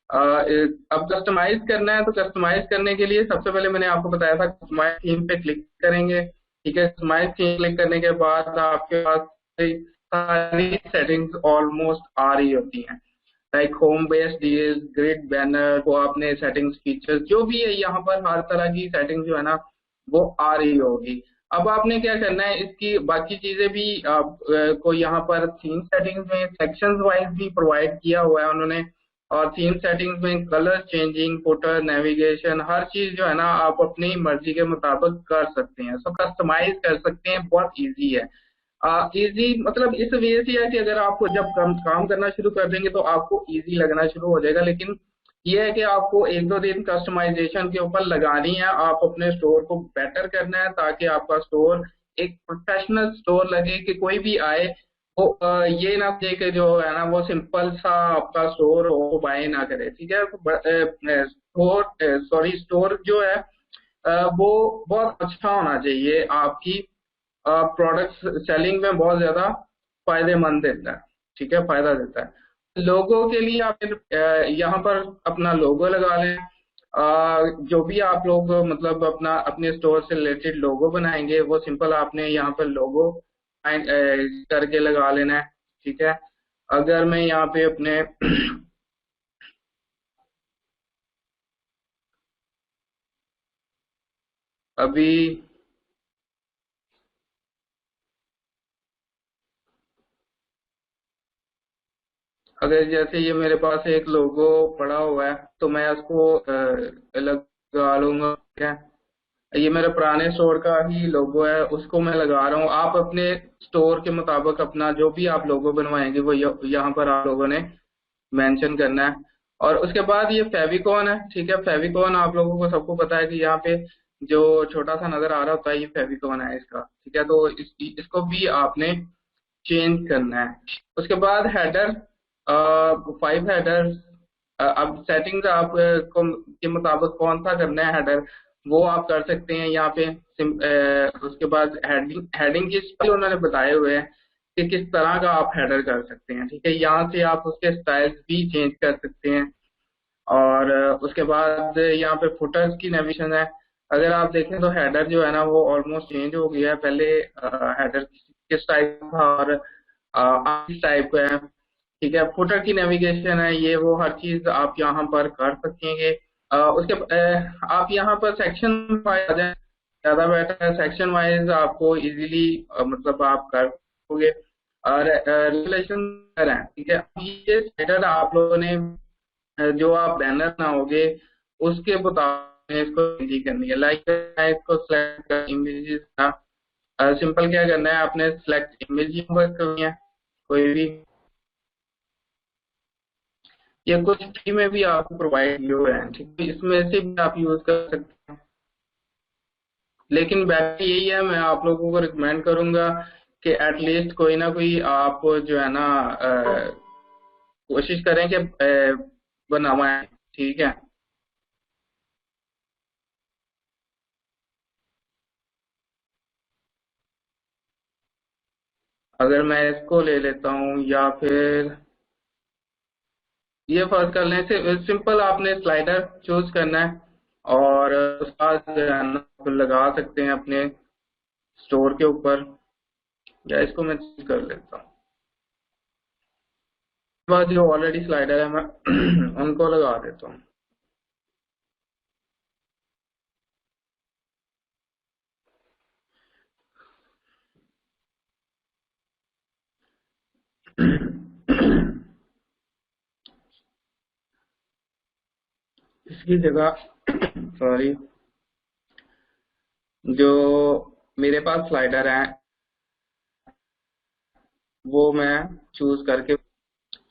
अब कस्टमाइज करना है तो कस्टमाइज करने के लिए सबसे पहले मैंने आपको बताया था कस्टमाइज थीम पे क्लिक करेंगे। ठीक है, कस्टमाइज थीम क्लिक करने के बाद आपके पास सारी सेटिंग्स ऑलमोस्ट आ रही होती हैं, like home base DS grid banner को आपने सेटिंग्स फीचर्स जो भी है यहाँ पर हर तरह की सेटिंग जो है ना वो आ रही होगी। अब आपने क्या करना है, इसकी बाकी चीजें भी आप को यहाँ पर थीम सेटिंग्स में सेक्शंस वाइज भी प्रोवाइड किया हुआ है उन्होंने। और थीम सेटिंग्स में कलर चेंजिंग, फुटर, नेविगेशन, हर चीज जो है ना आप अपनी मर्जी के मुताबिक कर सकते हैं, सो कस्टमाइज कर सकते हैं, बहुत इजी है। इजी मतलब इस वजह से है कि अगर आपको जब काम करना शुरू कर देंगे तो आपको इजी लगना शुरू हो जाएगा, लेकिन ये है कि आपको एक दो दिन कस्टमाइजेशन के ऊपर लगानी है, आप अपने स्टोर को बेटर करना है ताकि आपका स्टोर एक प्रोफेशनल स्टोर लगे कि कोई भी आए वो ये ना सोचे कि जो है ना वो सिंपल सा आपका स्टोर हो, वो बाय ना करे। ठीक है, स्टोर जो है वो बहुत अच्छा होना चाहिए, आपकी प्रोडक्ट सेलिंग में बहुत ज्यादा फायदेमंद देता है। ठीक है, फायदा देता है। लोगों के लिए आप यहाँ पर अपना लोगो लगा लें। जो भी आप लोग मतलब अपना अपने स्टोर से रिलेटेड लोगो बनाएंगे वो सिंपल आपने यहाँ पर लोगो करके लगा लेना है। ठीक है, अगर मैं यहाँ पे अपने अभी अगर जैसे ये मेरे पास एक लोगो पड़ा हुआ है तो मैं उसको लगा लूंगा। ठीक है, ये मेरे पुराने स्टोर का ही लोगो है, उसको मैं लगा रहा हूँ। आप अपने स्टोर के मुताबिक अपना जो भी आप लोगो बनवाएंगे वो यहाँ पर आप लोगों ने मेंशन करना है। और उसके बाद ये फेविकॉन है। ठीक है, फेविकॉन आप लोगों को सबको पता है कि यहाँ पे जो छोटा सा नजर आ रहा होता है ये फेविकॉन है इसका। ठीक है, तो इसको भी आपने चेंज करना है। उसके बाद हेडर, 5 हेडर। अब सेटिंग्स आप को के मुताबिक कौन सा करना है हेडर वो आप कर सकते हैं यहाँ पे। उसके बाद हेडिंग, हेडिंग की स्टाइल उन्होंने बताए हुए हैं कि किस तरह का आप हेडर कर सकते हैं। ठीक है, यहाँ से आप उसके स्टाइल्स भी चेंज कर सकते हैं। और उसके बाद यहाँ पे फुटर्स की नेविगेशन है। अगर आप देखें तो हेडर जो है ना वो ऑलमोस्ट चेंज हो गया है, पहले हेडर किस टाइप था और किस टाइप का है। ठीक है, फुटर की नेविगेशन है, ये वो हर चीज आप यहाँ पर कर सकेंगे। आप यहाँ पर सेक्शन वाइज आ जाए, ज्यादा बेटर है। सेक्शन वाइज आपको इजीली मतलब आप कर सकोगे। और रेगुलेशन है। ठीक है, ये स्टेटस आप लोगों ने जो आप बैनर बनाओगे उसके मुताबिक इसको चेंज करनी है। लाइक मैं इसको सिलेक्ट कर इमेजेस का, सिंपल क्या करना है आपने सिलेक्ट इमेज करनी है कोई भी। ये कुछ फ्री में भी आपको प्रोवाइड किए हुए हैं, ठीक है, इसमें से भी आप यूज कर सकते हैं। लेकिन बेटर यही है, मैं आप लोगों को रिकमेंड करूंगा कि एटलीस्ट कोई ना कोई आप जो है ना कोशिश करें कि बनवाएं। ठीक है, अगर मैं इसको ले लेता हूँ या फिर ये फर्क करने से सिंपल आपने स्लाइडर चूज करना है और उसका जो है ना लगा सकते हैं अपने स्टोर के ऊपर, या इसको मैं चूज कर लेता हूँ। उसके बाद जो ऑलरेडी स्लाइडर है मैं उनको लगा देता हूँ। इसकी जगह सॉरी, जो मेरे पास स्लाइडर है वो मैं चूज करके,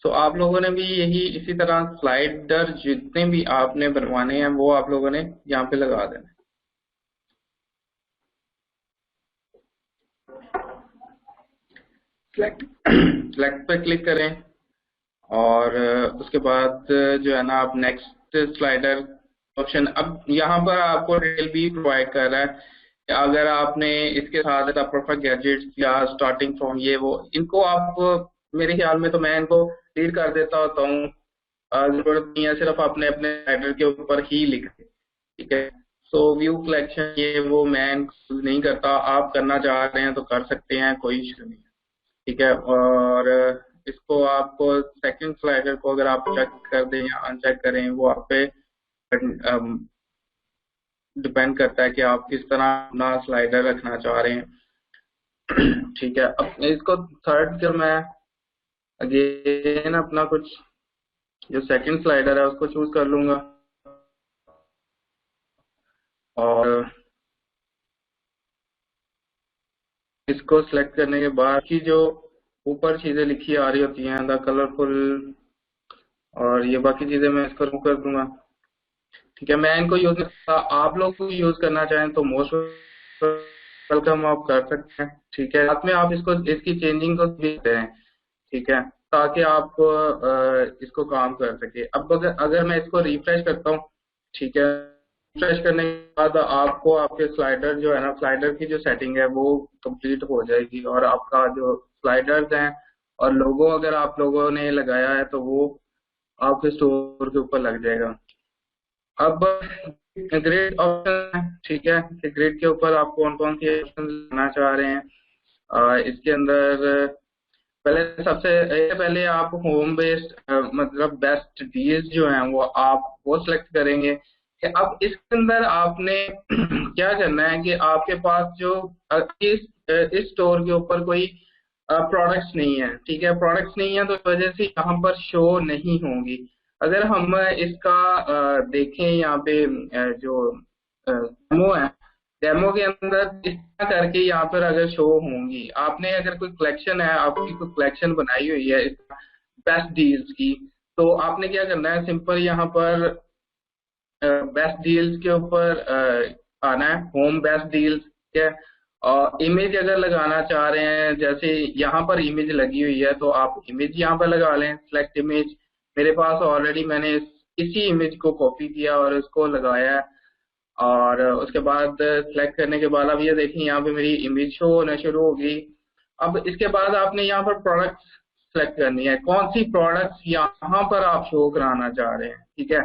तो आप लोगों ने भी यही इसी तरह स्लाइडर जितने भी आपने बनवाने हैं वो आप लोगों ने यहाँ पे लगा देना। सेलेक्ट सेलेक्ट पे क्लिक करें और उसके बाद जो है ना आप नेक्स्ट स्लाइडर ऑप्शन, अब यहाँ पर आपको डिटेल भी प्रोवाइड कर रहा है कि अगर आपने इसके साथ परफेक्ट गैजेट्स या स्टार्टिंग फ्रॉम ये वो, इनको आप मेरे ख्याल में तो मैं इनको रीड कर देता होता हूँ। जरूरत नहीं है, सिर्फ आपने अपने स्लाइडर के ऊपर ही लिखा है। ठीक है। सो व्यू कलेक्शन ये वो मैं include नहीं करता, आप करना चाह रहे हैं तो कर सकते हैं, कोई इशू नहीं है। ठीक है। और इसको आपको सेकंड स्लाइडर को अगर आप चेक कर दें या अनचेक करें, वो आप पे डिपेंड करता है कि आप किस तरह अपना स्लाइडर रखना चाह रहे हैं। ठीक है। अब इसको थर्ड फिर मैं अगेन अपना कुछ जो सेकंड स्लाइडर है उसको चूज कर लूंगा, और इसको सिलेक्ट करने के बाद की जो ऊपर चीजें लिखी आ रही होती हैं, द कलरफुल और ये बाकी चीजें, मैं इसको रिमूव कर दूंगा। ठीक है। मैं इनको यूज, आप लोग को यूज करना चाहें तो मोस्ट वेलकम आप कर सकते हैं। ठीक है। साथ में आप इसको इसकी चेंजिंग को भी करें। ठीक है। ताकि आप इसको काम कर सके। अब अगर मैं इसको रिफ्रेश करता हूँ, ठीक है, रिफ्रेश करने के बाद आपको आपके स्लाइडर जो है ना, स्लाइडर की जो सेटिंग है वो कंप्लीट हो जाएगी, और आपका जो स्लाइडर्स हैं और लोगो अगर आप लोगों ने लगाया है तो वो आपके स्टोर के ऊपर लग जाएगा। अब ग्रिड ऑप्शन है। ठीक है, कि ग्रिड के ऊपर आप कौन कौन सी ऑप्शन लेना चाह रहे हैं। इसके अंदर पहले सबसे पहले आप होम बेस्ड मतलब बेस्ट डील्स जो हैं वो आप वो सिलेक्ट करेंगे। कि अब इसके अंदर आपने क्या करना है कि आपके पास जो इस स्टोर के ऊपर कोई प्रोडक्ट्स नहीं है। ठीक है, प्रोडक्ट्स नहीं है तो इस वजह से यहाँ पर शो नहीं होंगी। अगर हम इसका देखें यहाँ पे जो डेमो है, डेमो के अंदर इस तरह करके यहाँ पर अगर शो होंगी, आपने अगर कोई कलेक्शन है, आपकी कोई कलेक्शन बनाई हुई है बेस्ट डील्स की, तो आपने क्या करना है, सिंपल यहाँ पर बेस्ट डील्स के ऊपर आना है, होम बेस्ट डील्स। ठीक है। और इमेज अगर लगाना चाह रहे हैं, जैसे यहाँ पर इमेज लगी हुई है तो आप इमेज यहाँ पर लगा लें, सिलेक्ट इमेज। मेरे पास ऑलरेडी मैंने इसी इमेज को कॉपी किया और इसको लगाया है। और उसके बाद सिलेक्ट करने के बाद अब ये देखें यहाँ पे मेरी इमेज शो होना शुरू होगी। अब इसके बाद आपने यहाँ पर प्रोडक्ट्स सेलेक्ट करनी है, कौन सी प्रोडक्ट्स यहाँ पर आप शो कराना चाह रहे हैं। ठीक है,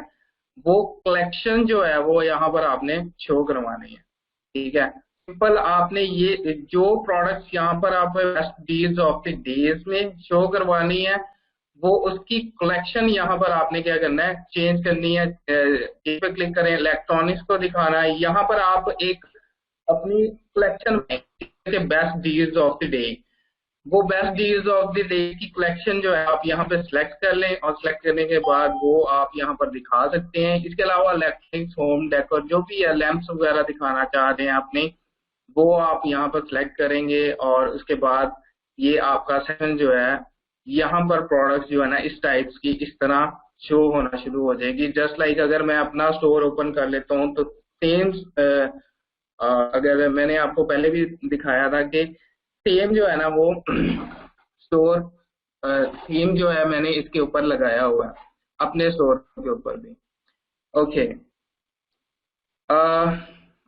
वो कलेक्शन जो है वो यहाँ पर आपने शो करवानी है। ठीक है, सिंपल आपने ये जो प्रोडक्ट्स यहाँ पर आप best deals of the days में शो करवानी है, वो उसकी कलेक्शन यहाँ पर आपने क्या करना है, चेंज करनी है। इस पे क्लिक करें, इलेक्ट्रॉनिक्स को दिखाना है, यहाँ पर आप एक अपनी कलेक्शन में best deals of the day, वो best deals of the day की कलेक्शन जो है आप यहाँ पे सिलेक्ट कर लें, और सिलेक्ट करने के बाद वो आप यहाँ पर दिखा सकते हैं। इसके अलावा इलेक्ट्रॉनिक्स, होम डेकोर जो भी है, लैंप्स वगैरह दिखाना चाह रहे हैं आपने, वो आप यहाँ पर सिलेक्ट करेंगे, और उसके बाद ये आपका सेक्शन जो है, यहाँ पर प्रोडक्ट्स जो है ना इस टाइप्स की इस तरह शो होना शुरू हो जाएगी। जस्ट लाइक अगर मैं अपना स्टोर ओपन कर लेता हूँ तो सेम, अगर मैंने आपको पहले भी दिखाया था कि सेम जो है ना वो स्टोर थीम जो है मैंने इसके ऊपर लगाया हुआ है, अपने स्टोर के ऊपर भी। ओके।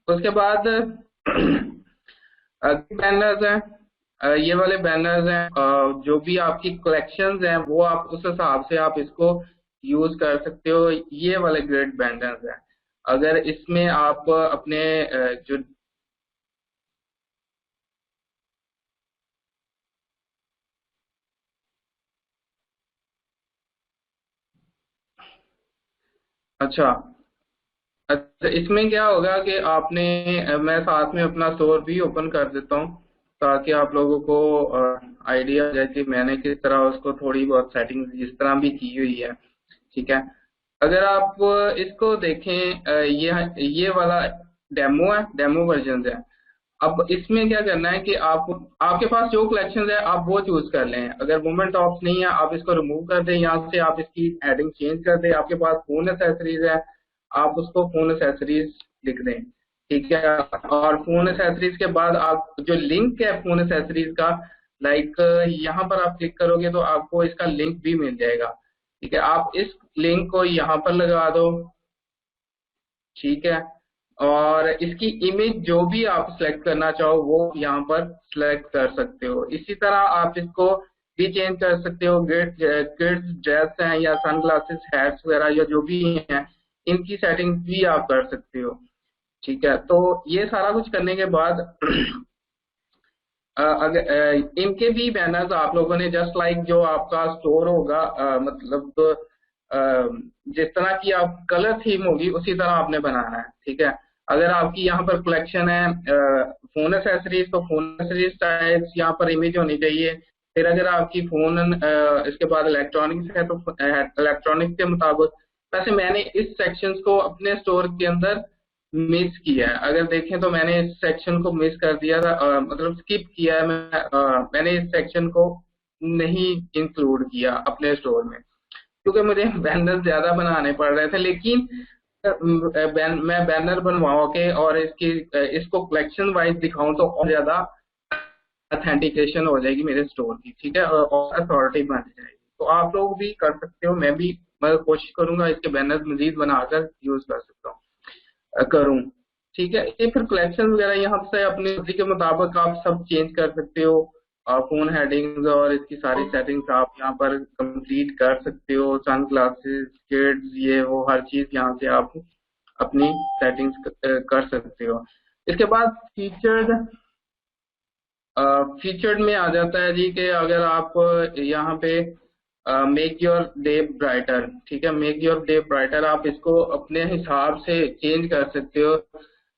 उसके बाद बैनर्स हैं। ये वाले बैनर्स हैं, जो भी आपकी कलेक्शंस हैं वो आप उस हिसाब से आप इसको यूज कर सकते हो। ये वाले ग्रेड बैनर्स हैं, अगर इसमें आप अपने जो अच्छा, अच्छा इसमें क्या होगा कि आपने मैं साथ में अपना स्टोर भी ओपन कर देता हूँ, ताकि आप लोगों को आइडिया हो जाए कि मैंने किस तरह उसको थोड़ी बहुत सेटिंग जिस तरह भी की हुई है। ठीक है, अगर आप इसको देखें, ये वाला डेमो है, डेमो वर्जन है। अब इसमें क्या करना है कि आप आपके पास जो कलेक्शन है आप वो चूज कर लें। अगर मोमेंट ऑफ नहीं है, आप इसको रिमूव कर दें, यहाँ से आप इसकी हेडिंग चेंज कर दें। आपके पास फोन एसेसरीज है, आप उसको फोन एसेसरीज लिख दें। ठीक है, और फोन एसेसरीज के बाद आप जो लिंक है फोन एसेसरीज का, लाइक यहाँ पर आप क्लिक करोगे तो आपको इसका लिंक भी मिल जाएगा। ठीक है, आप इस लिंक को यहाँ पर लगा दो। ठीक है, और इसकी इमेज जो भी आप सिलेक्ट करना चाहो वो यहाँ पर सिलेक्ट कर सकते हो। इसी तरह आप इसको भी चेंज कर सकते हो। किड्स ड्रेस हैं या सनग्लासेस हैट्स वगैरह या जो भी हैं, इनकी सेटिंग्स भी आप कर सकते हो। ठीक है, तो ये सारा कुछ करने के बाद अगर इनके भी बैनर्स आप लोगों ने जस्ट लाइक जो आपका स्टोर होगा, मतलब अ, जिस तरह की आप कलर थीम होगी उसी तरह आपने बनाना है। ठीक है, अगर आपकी यहाँ पर कलेक्शन है फोन एसेसरीज, तो फोन एसेसरीज टाइप्स यहाँ पर इमेज होनी चाहिए। फिर अगर आपकी फोन इसके बाद इलेक्ट्रॉनिक्स है तो इलेक्ट्रॉनिक्स के मुताबिक। वैसे मैंने इस सेक्शंस को अपने स्टोर के अंदर मिस किया है, अगर देखें तो मैंने इस सेक्शन को मिस कर दिया था, मतलब स्किप किया है। मैंने इस सेक्शन को नहीं इंक्लूड किया अपने स्टोर में, क्योंकि मुझे बैनर ज्यादा बनाने पड़ रहे थे। लेकिन मैं बैनर बनवाओ के और इसको कलेक्शन वाइज दिखाऊं तो और ज्यादा अथेंटिकेशन हो जाएगी मेरे स्टोर की। ठीक है, और अथॉरिटी बन जाएगी। तो आप लोग भी कर सकते हो, मैं कोशिश करूंगा इसके बैनर मजीद बनाकर यूज कर सकता हूँ, करूं। ठीक है, ये फिर कलेक्शन वगैरह यहाँ से अपनी मर्जी के मुताबिक आप सब चेंज कर सकते हो। फोन हेडिंग्स और इसकी सारी सेटिंग्स आप यहाँ पर कंप्लीट कर सकते हो। सन ग्लासेस, किड्स, ये वो हर चीज यहाँ से आप अपनी सेटिंग्स कर सकते हो। इसके बाद फीचर्ड में आ जाता है जी कि अगर आप यहाँ पे मेक योर डे ब्राइटर, ठीक है, मेक योर डे ब्राइटर आप इसको अपने हिसाब से चेंज कर सकते हो।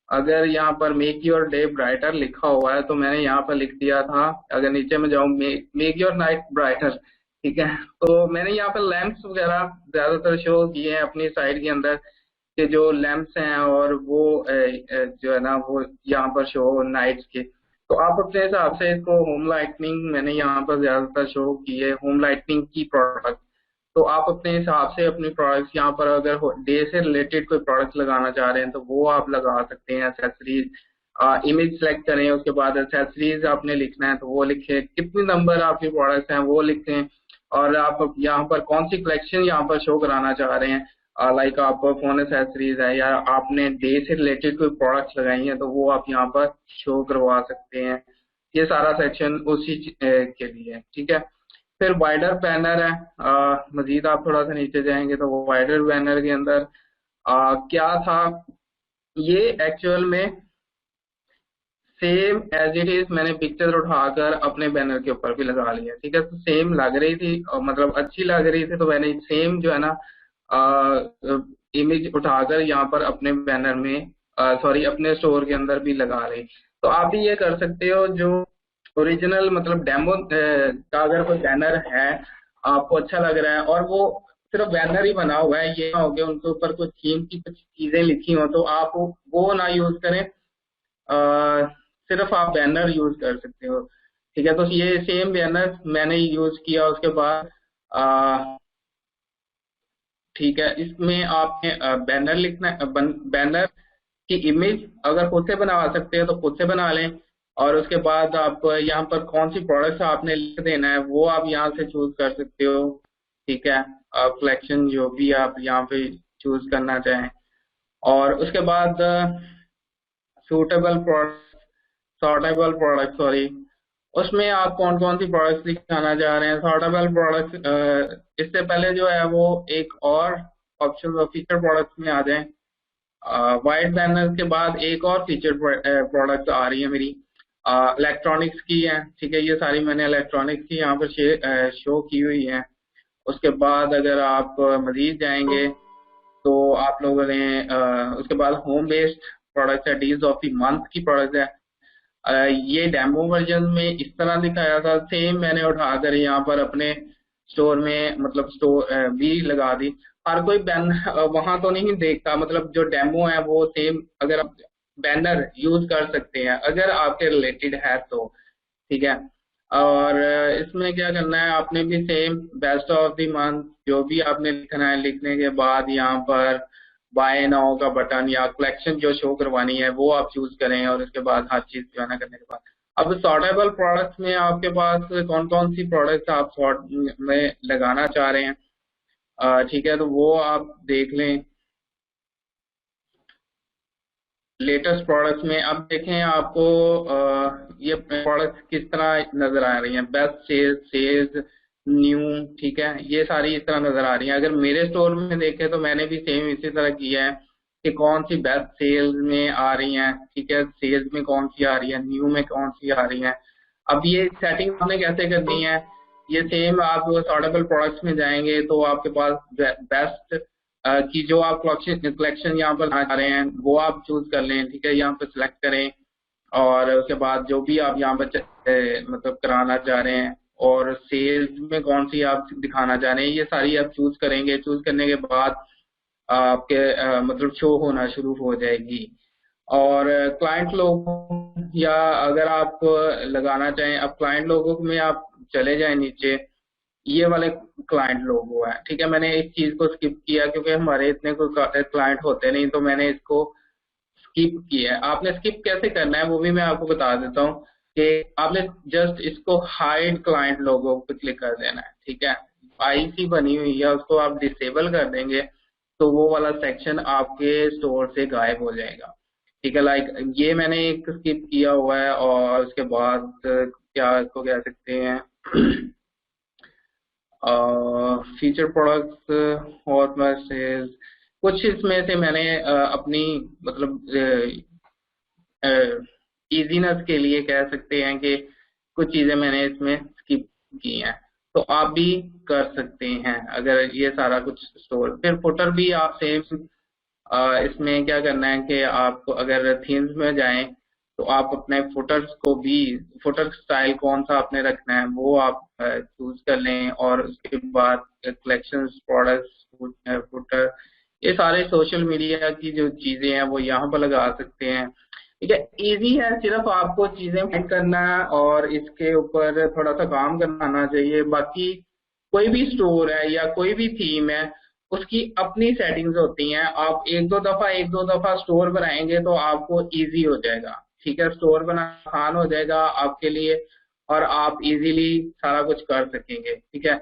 अगर यहाँ पर मेक योर डे ब्राइटर लिखा हुआ है तो मैंने यहाँ पर लिख दिया था, अगर नीचे में जाऊँ मेक योर नाइट ब्राइटर। ठीक है, तो मैंने यहाँ पर लैंप्स वगैरह ज्यादातर शो किए हैं अपनी साइट के अंदर, के जो लैंप्स हैं और वो जो है ना वो यहाँ पर शो नाइट्स के। तो आप अपने हिसाब से इसको होम लाइटनिंग मैंने यहाँ पर ज्यादातर शो की है, होम लाइटनिंग की प्रोडक्ट। तो आप अपने हिसाब से अपनी प्रोडक्ट्स यहाँ पर अगर डे से रिलेटेड कोई प्रोडक्ट लगाना चाह रहे हैं तो वो आप लगा सकते हैं। एक्सेसरीज इमेज सेलेक्ट करें, उसके बाद एक्सेसरीज आपने लिखना है तो वो लिखें, कितनी नंबर आपकी प्रोडक्ट्स हैं वो लिखें, और आप यहाँ पर कौन सी कलेक्शन यहाँ पर शो कराना चाह रहे हैं। लाइक आप फोन एसेसरीज है या आपने डे से रिलेटेड कोई प्रोडक्ट्स लगाई हैं तो वो आप यहाँ पर शो करवा सकते हैं। ये सारा सेक्शन के लिए है। ठीक है, फिर वाइडर बैनर है। मजीद आप थोड़ा सा नीचे जाएंगे तो वो वाइडर बैनर के अंदर क्या था, ये एक्चुअल में सेम एज इट इज मैंने पिक्चर उठाकर अपने बैनर के ऊपर भी लगा लिया। ठीक है, तो सेम लग रही थी मतलब अच्छी लग रही थी, तो मैंने सेम जो है ना इमेज उठाकर यहाँ पर अपने बैनर में सॉरी अपने स्टोर के अंदर भी लगा ली। तो आप भी ये कर सकते हो, जो ओरिजिनल मतलब डेमो का अगर कोई बैनर है आपको अच्छा लग रहा है और वो सिर्फ बैनर ही बना हुआ है, ये ना हो गया उनके ऊपर कुछ थीम की कुछ चीजें लिखी हो, तो आप वो ना यूज करें, सिर्फ आप बैनर यूज कर सकते हो। ठीक है, तो ये सेम बैनर मैंने यूज किया उसके बाद ठीक है, इसमें आपने बैनर लिखना है, बैनर की इमेज अगर खुद से बना सकते हैं तो खुद से बना लें, और उसके बाद आप यहाँ पर कौन सी प्रोडक्ट्स आपने लिख देना है वो आप यहाँ से चूज कर सकते हो। ठीक है, कलेक्शन जो भी आप यहाँ पे चूज करना चाहें, और उसके बाद सूटेबल प्रोडक्ट सॉर्टेबल प्रोडक्ट सॉरी, उसमें आप कौन कौन सी प्रोडक्ट्स दिखाना चाह रहे हैं। सॉर्टेबल प्रोडक्ट्स इससे पहले जो है वो एक और ऑप्शन फीचर प्रोडक्ट्स में आ जाएं। वाइट बैनर के बाद एक और फीचर प्रोडक्ट आ रही है मेरी, इलेक्ट्रॉनिक्स की है। ठीक है, ये सारी मैंने इलेक्ट्रॉनिक्स की यहाँ पर शो की हुई है। उसके बाद अगर आप मजीद जाएंगे तो आप लोगों ने उसके बाद होम बेस्ड प्रोडक्ट है, डीज ऑफ द मंथ की प्रोडक्ट है। ये डेमो वर्जन में इस तरह दिखाया था, सेम मैंने उठाकर यहाँ पर अपने स्टोर में मतलब स्टोर भी लगा दी। हर कोई बैनर वहां तो नहीं देखता, मतलब जो डेमो है वो सेम अगर आप बैनर यूज कर सकते हैं अगर आपके रिलेटेड है तो। ठीक है, और इसमें क्या करना है, आपने भी same best of the month जो भी आपने लिखना है, लिखने के बाद यहाँ पर बाय नाउ का बटन या कलेक्शन जो शो करवानी है वो आप चूज करें, और उसके बाद हर चीज जो है ना करने के बाद अब सॉर्टेबल प्रोडक्ट्स में आपके पास कौन कौन सी प्रोडक्ट्स आप सॉर्ट में लगाना चाह रहे हैं। ठीक है, तो वो आप देख लें। लेटेस्ट प्रोडक्ट्स में अब देखें आपको ये प्रोडक्ट्स किस तरह नजर आ रही हैं, बेस्ट सेल्स, सेल्स न्यू, ठीक है, ये सारी इस तरह नजर आ रही हैं। अगर मेरे स्टोर में देखें तो मैंने भी सेम इसी तरह किया है कि कौन सी बेस्ट सेल्स में आ रही हैं, ठीक है, सेल्स में कौन सी आ रही है, न्यू में कौन सी आ रही है। अब ये सेटिंग आपने कैसे करनी है, ये सेम आप सॉर्टेबल प्रोडक्ट्स में जाएंगे तो आपके पास बेस्ट कि जो आप कलेक्शन यहाँ पर लाना चाह रहे हैं वो आप चूज कर लें, ठीक है, यहाँ पर सिलेक्ट करें। और उसके बाद जो भी आप यहाँ पर मतलब कराना चाह रहे हैं और सेल्स में कौन सी आप दिखाना चाह रहे हैं, ये सारी आप चूज करेंगे। चूज करने के बाद आपके मतलब शो होना शुरू हो जाएगी। और क्लाइंट लोगों या अगर आप लगाना चाहें, अब क्लाइंट लोगों में आप चले जाएं नीचे, ये वाले क्लाइंट लोगो है, ठीक है। मैंने इस चीज को स्किप किया क्योंकि हमारे इतने कोई क्लाइंट होते नहीं, तो मैंने इसको स्किप किया है। आपने स्किप कैसे करना है वो भी मैं आपको बता देता हूँ कि आपने जस्ट इसको हाइड क्लाइंट लोगो पे क्लिक कर देना है, ठीक है। आईसी बनी हुई है उसको आप डिसेबल कर देंगे तो वो वाला सेक्शन आपके स्टोर से गायब हो जाएगा, ठीक है। लाइक ये मैंने एक स्किप किया हुआ है। और उसके बाद क्या इसको कह सकते हैं फीचर प्रोडक्ट्स और मैसेज, कुछ इसमें से मैंने अपनी मतलब इजीनेस के लिए कह सकते हैं कि कुछ चीजें मैंने इसमें स्किप की हैं, तो आप भी कर सकते हैं अगर ये सारा कुछ स्टोर। फिर फुटर भी आप सेम इसमें क्या करना है कि आप अगर थीम्स में जाएं तो आप अपने फुटर्स को भी, फुटर स्टाइल कौन सा आपने रखना है वो आप चूज कर लें। और उसके बाद कलेक्शंस, प्रोडक्ट्स, फुटर, ये सारे सोशल मीडिया की जो चीजें हैं वो यहाँ पर लगा सकते हैं, ठीक है। इजी है, सिर्फ आपको चीजें फाइंड करना है और इसके ऊपर थोड़ा सा काम करना आना चाहिए। बाकी कोई भी स्टोर है या कोई भी थीम है उसकी अपनी सेटिंग्स होती हैं। आप एक दो दफा स्टोर बनाएंगे तो आपको इजी हो जाएगा, ठीक है, स्टोर बनाना आसान हो जाएगा आपके लिए और आप इजीली सारा कुछ कर सकेंगे, ठीक है।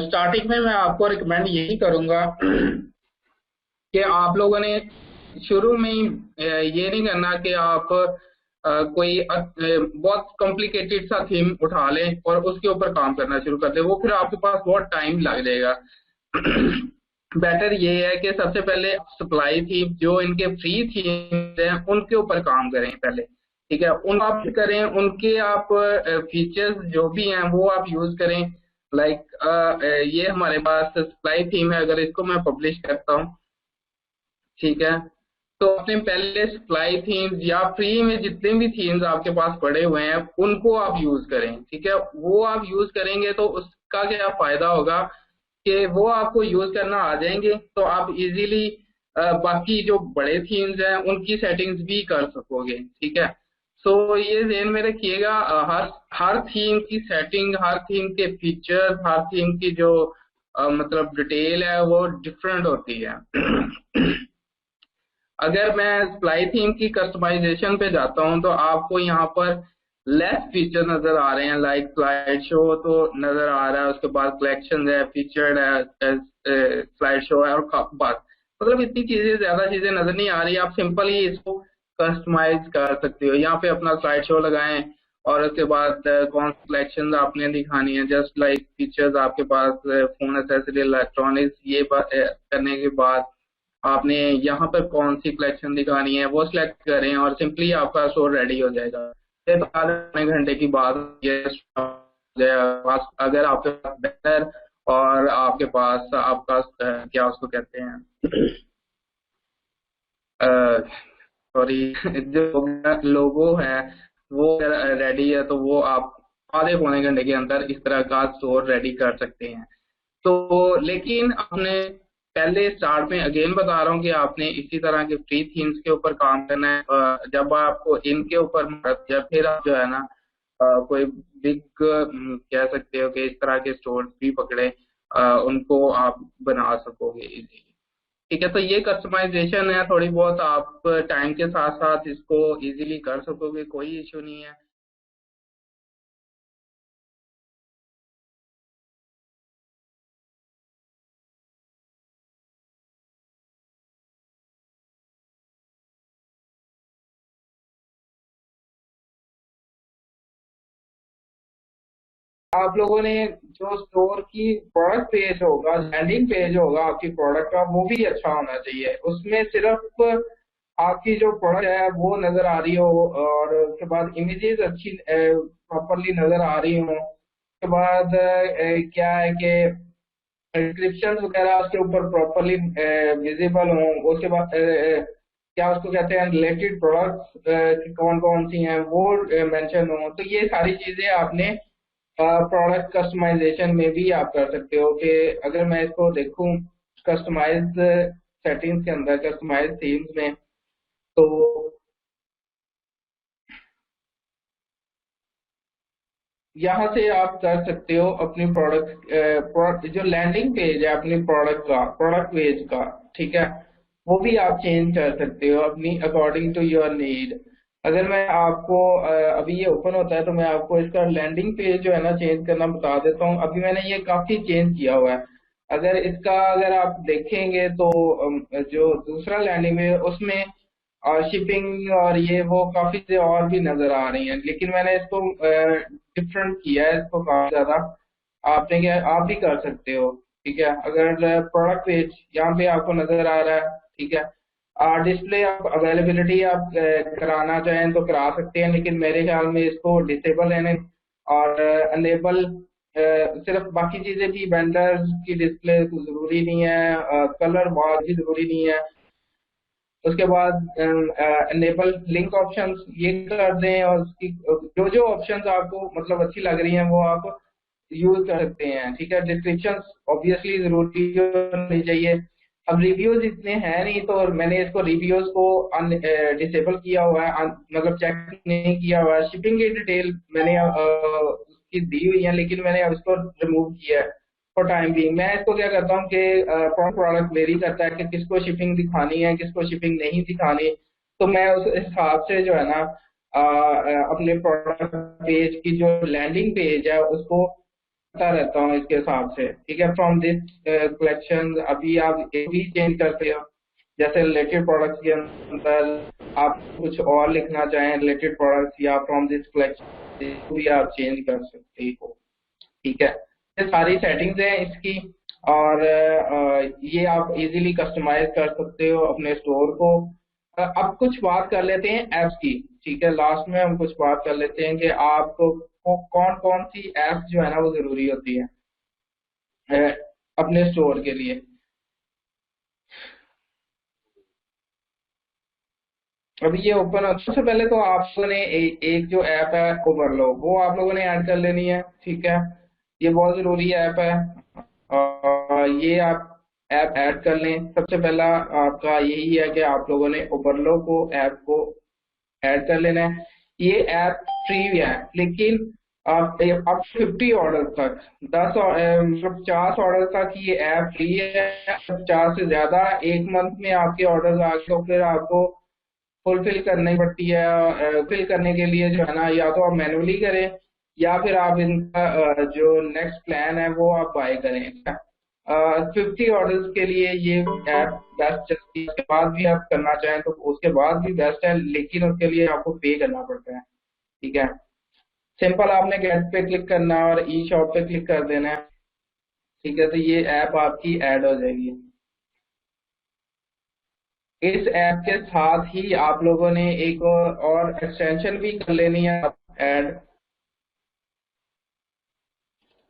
स्टार्टिंग में मैं आपको रिकमेंड यही करूंगा कि आप लोगों ने शुरू में ही ये नहीं करना कि आप कोई बहुत कॉम्प्लिकेटेड सा थीम उठा लें और उसके ऊपर काम करना शुरू कर दें, वो फिर आपके पास बहुत टाइम लग जाएगा। बेटर ये है कि सबसे पहले सप्लाई थीम, जो इनके फ्री थीम्स हैं उनके ऊपर काम करें पहले, ठीक है, उन आप करें, उनके आप फीचर्स जो भी हैं वो आप यूज करें। लाइक ये हमारे पास सप्लाई थीम है, अगर इसको मैं पब्लिश करता हूँ, ठीक है, तो अपने पहले सप्लाई थीम्स या फ्री में जितने भी थीम्स आपके पास पड़े हुए हैं उनको आप यूज करें, ठीक है। वो आप यूज करेंगे तो उसका क्या फायदा होगा कि वो आपको यूज करना आ जाएंगे तो आप इजीली बाकी जो बड़े थीम्स हैं उनकी सेटिंग्स भी कर सकोगे, ठीक है। सो ये ध्यान में रखिएगा, हर हर थीम की सेटिंग, हर थीम के फीचर्स, हर थीम की जो मतलब डिटेल है वो डिफरेंट होती है। अगर मैं स्प्लाई थीम की कस्टमाइजेशन पे जाता हूं तो आपको यहाँ पर लेस फीचर नजर आ रहे हैं। लाइक स्लाइड शो तो नजर आ रहा है, उसके बाद कलेक्शन है, फीचर्ड है, स्लाइड शो है, और बस मतलब इतनी चीजें, ज्यादा चीजें नजर नहीं आ रही। आप सिंपल ही इसको कस्टमाइज कर सकते हो, यहाँ पे अपना स्लाइड शो लगाएं और उसके बाद कौन सी कलेक्शन आपने दिखानी है, जस्ट लाइक फीचर्स आपके पास फोन एसेसरी इलेक्ट्रॉनिक्स, ये करने के बाद आपने यहाँ पर कौन सी कलेक्शन दिखानी है वो सिलेक्ट करें और सिंपली आपका स्टोर रेडी हो जाएगा। फिर आधे घंटे की बात ये अगर आपके पास बैनर और आपके पास आपका क्या उसको कहते हैं सॉरी जो लोगो है वो रेडी है तो वो आप आधे पौने घंटे के अंदर इस तरह का स्टोर रेडी कर सकते हैं। तो लेकिन आपने पहले स्टार्ट में अगेन बता रहा हूँ कि आपने इसी तरह के फ्री थीम्स के ऊपर काम करना है। जब आपको इनके ऊपर जब फिर आप जो है ना कोई बिग कह सकते हो कि इस तरह के स्टोर भी पकड़े, उनको आप बना सकोगे इजीली, ठीक है। तो ये कस्टमाइजेशन है थोड़ी बहुत, आप टाइम के साथ साथ इसको इजीली कर सकोगे, कोई इशू नहीं है। आप लोगों ने जो स्टोर की प्रोडक्ट पेज होगा, लैंडिंग पेज होगा आपकी प्रोडक्ट का, वो भी अच्छा होना चाहिए। उसमें सिर्फ आपकी जो प्रोडक्ट है वो नजर आ रही हो, और उसके बाद इमेजेस अच्छी प्रॉपरली नजर आ रही हो। उसके बाद क्या है कि डिस्क्रिप्शन वगैरह उसके ऊपर प्रॉपरली विजिबल हो। उसके बाद क्या उसको कहते हैं, रिलेटेड प्रोडक्ट्स कौन कौन सी हैं वो मेंशन हो। तो ये सारी चीजें आपने प्रोडक्ट कस्टमाइजेशन में भी आप कर सकते हो। कि अगर मैं इसको देखूं कस्टमाइज सेटिंग्स के अंदर, कस्टमाइज थीम्स में, तो यहाँ से आप कर सकते हो अपनी प्रोडक्ट जो लैंडिंग पेज है अपनी प्रोडक्ट का, प्रोडक्ट पेज का, ठीक है, वो भी आप चेंज कर सकते हो अपनी अकॉर्डिंग टू योर नीड। अगर मैं आपको अभी ये ओपन होता है तो मैं आपको इसका लैंडिंग पेज जो है ना चेंज करना बता देता हूँ। अभी मैंने ये काफी चेंज किया हुआ है। अगर आप देखेंगे तो जो दूसरा लैंडिंग पेज उसमें शिपिंग और ये वो काफी चीजें और भी नजर आ रही हैं, लेकिन मैंने इसको डिफरेंट किया है इसको काफी ज्यादा। आपने क्या, आप भी कर सकते हो। ठीक है, अगर प्रोडक्ट पेज यहाँ पे आपको नजर आ रहा है, ठीक है, डिस्प्ले आप अवेलेबिलिटी आप कराना चाहें तो करा सकते हैं, लेकिन मेरे ख्याल में इसको डिसेबल रहने और अनेबल सिर्फ, बाकी चीजें भी वेंडर्स की डिस्प्ले जरूरी नहीं है, कलर बार भी जरूरी नहीं है। उसके बाद एनेबल लिंक ऑप्शंस ये कर दें, और उसकी जो जो ऑप्शंस आपको मतलब अच्छी लग रही हैं वो आप यूज कर सकते हैं। ठीक है, डिस्क्रिप्शन ऑब्वियसली जरूरी होनी चाहिए। अब रिव्यूज इतने हैं नहीं, तो मैंने इसको रिव्यूज को डिसेबल किया हुआ है, मतलब चेक नहीं किया हुआ है। शिपिंग की डिटेल मैंने उसकी दी हुई है, लेकिन मैंने अब इसको रिमूव किया है फॉर टाइम बीइंग। मैं इसको क्या करता हूँ कि प्रोडक्ट वेरी करता है कि किसको शिपिंग दिखानी है, किसको शिपिंग नहीं दिखानी। तो मैं उस हिसाब से जो है ना अपने प्रोडक्ट पेज की जो लैंडिंग पेज है उसको करता रहता हूँ इसके हिसाब से। ठीक है, फ्रॉम दिस कलेक्शन अभी आप ये भी चेंज करते हो। जैसे रिलेटेड प्रोडक्ट्स के अंदर आप कुछ और लिखना चाहें रिलेटेड प्रोडक्ट्स, या फ्रॉम दिस कलेक्शन भी आप चेंज कर सकते हो। ठीक है, ये सारी सेटिंग्स हैं इसकी। और ये आप इजीली कस्टमाइज कर सकते हो अपने स्टोर को। अब कुछ बात कर लेते हैं ऐप्स की। ठीक है, लास्ट में हम कुछ बात कर लेते हैं कि आपको कौन कौन सी ऐप्स जो है ना वो जरूरी होती है अ, अपने स्टोर के लिए। अभी ये ओपन, सबसे पहले तो आप लोगों ने एक जो ऐप है ओवरलो, वो आप लोगों ने ऐड कर लेनी है। ठीक है, ये बहुत जरूरी ऐप है, और ये आप ऐप ऐड कर लें। सबसे पहला आपका यही है कि आप लोगों ने ओवरलो को ऐप को ऐड कर लेना है। ये ऐप फ्री है, लेकिन आप अब 50 ऑर्डर तक, मतलब 50 ऑर्डर तक ये ऐप फ्री है। 50 से ज्यादा एक मंथ में आपके ऑर्डर आ गए तो फिर आपको फुलफिल करनी पड़ती है। फिल करने के लिए जो है ना, या तो आप मैनुअली करें, या फिर आप इनका जो नेक्स्ट प्लान है वो आप बाय करें। 50 ऑर्डर्स के लिए ये ऐप बेस्ट चलती है। उसके बाद भी आप करना चाहें तो उसके बाद भी बेस्ट है, लेकिन उसके लिए आपको पे करना पड़ता है। ठीक है, सिंपल आपने गेट पे क्लिक करना है और ई शॉप पे क्लिक कर देना है। ठीक है, तो ये ऐप आपकी ऐड हो जाएगी। इस ऐप के साथ ही आप लोगों ने एक और एक्सटेंशन भी कर लेनी है ऐड।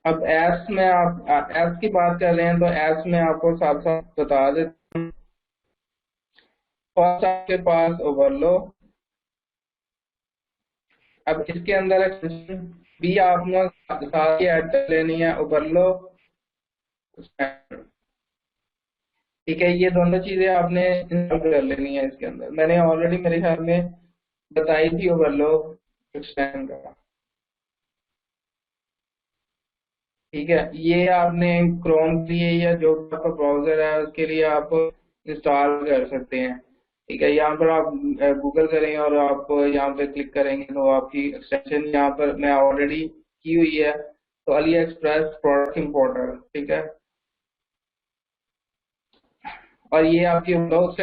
अब ऐप्स में आप ऐप्स की बात कर रहे हैं तो ऐप्स में आपको साथ साथ बता देता हूँ। फर्स्ट आपके पास ओवरलो। अब इसके अंदर एक्सटेंशन भी आपने साथ ही ऐड कर लेनी है, ओवरलो। ठीक है, ये दोनों चीजें आपने इंस्टॉल कर लेनी है इसके अंदर। मैंने ऑलरेडी मेरे ख्याल में बताई थी ओवरलो एक्सटेंशन का। ठीक है, ये आपने क्रोम के लिए या जो भी आपका ब्राउजर है उसके लिए आप इंस्टॉल कर सकते हैं। ठीक है, यहाँ पर आप गूगल करेंगे और आप यहाँ पे क्लिक करेंगे तो आपकी एक्सटेंशन यहाँ पर मैं ऑलरेडी की हुई है, तो अली एक्सप्रेस प्रोडक्ट इंपोर्टर। ठीक है, और ये आपकी विंडोज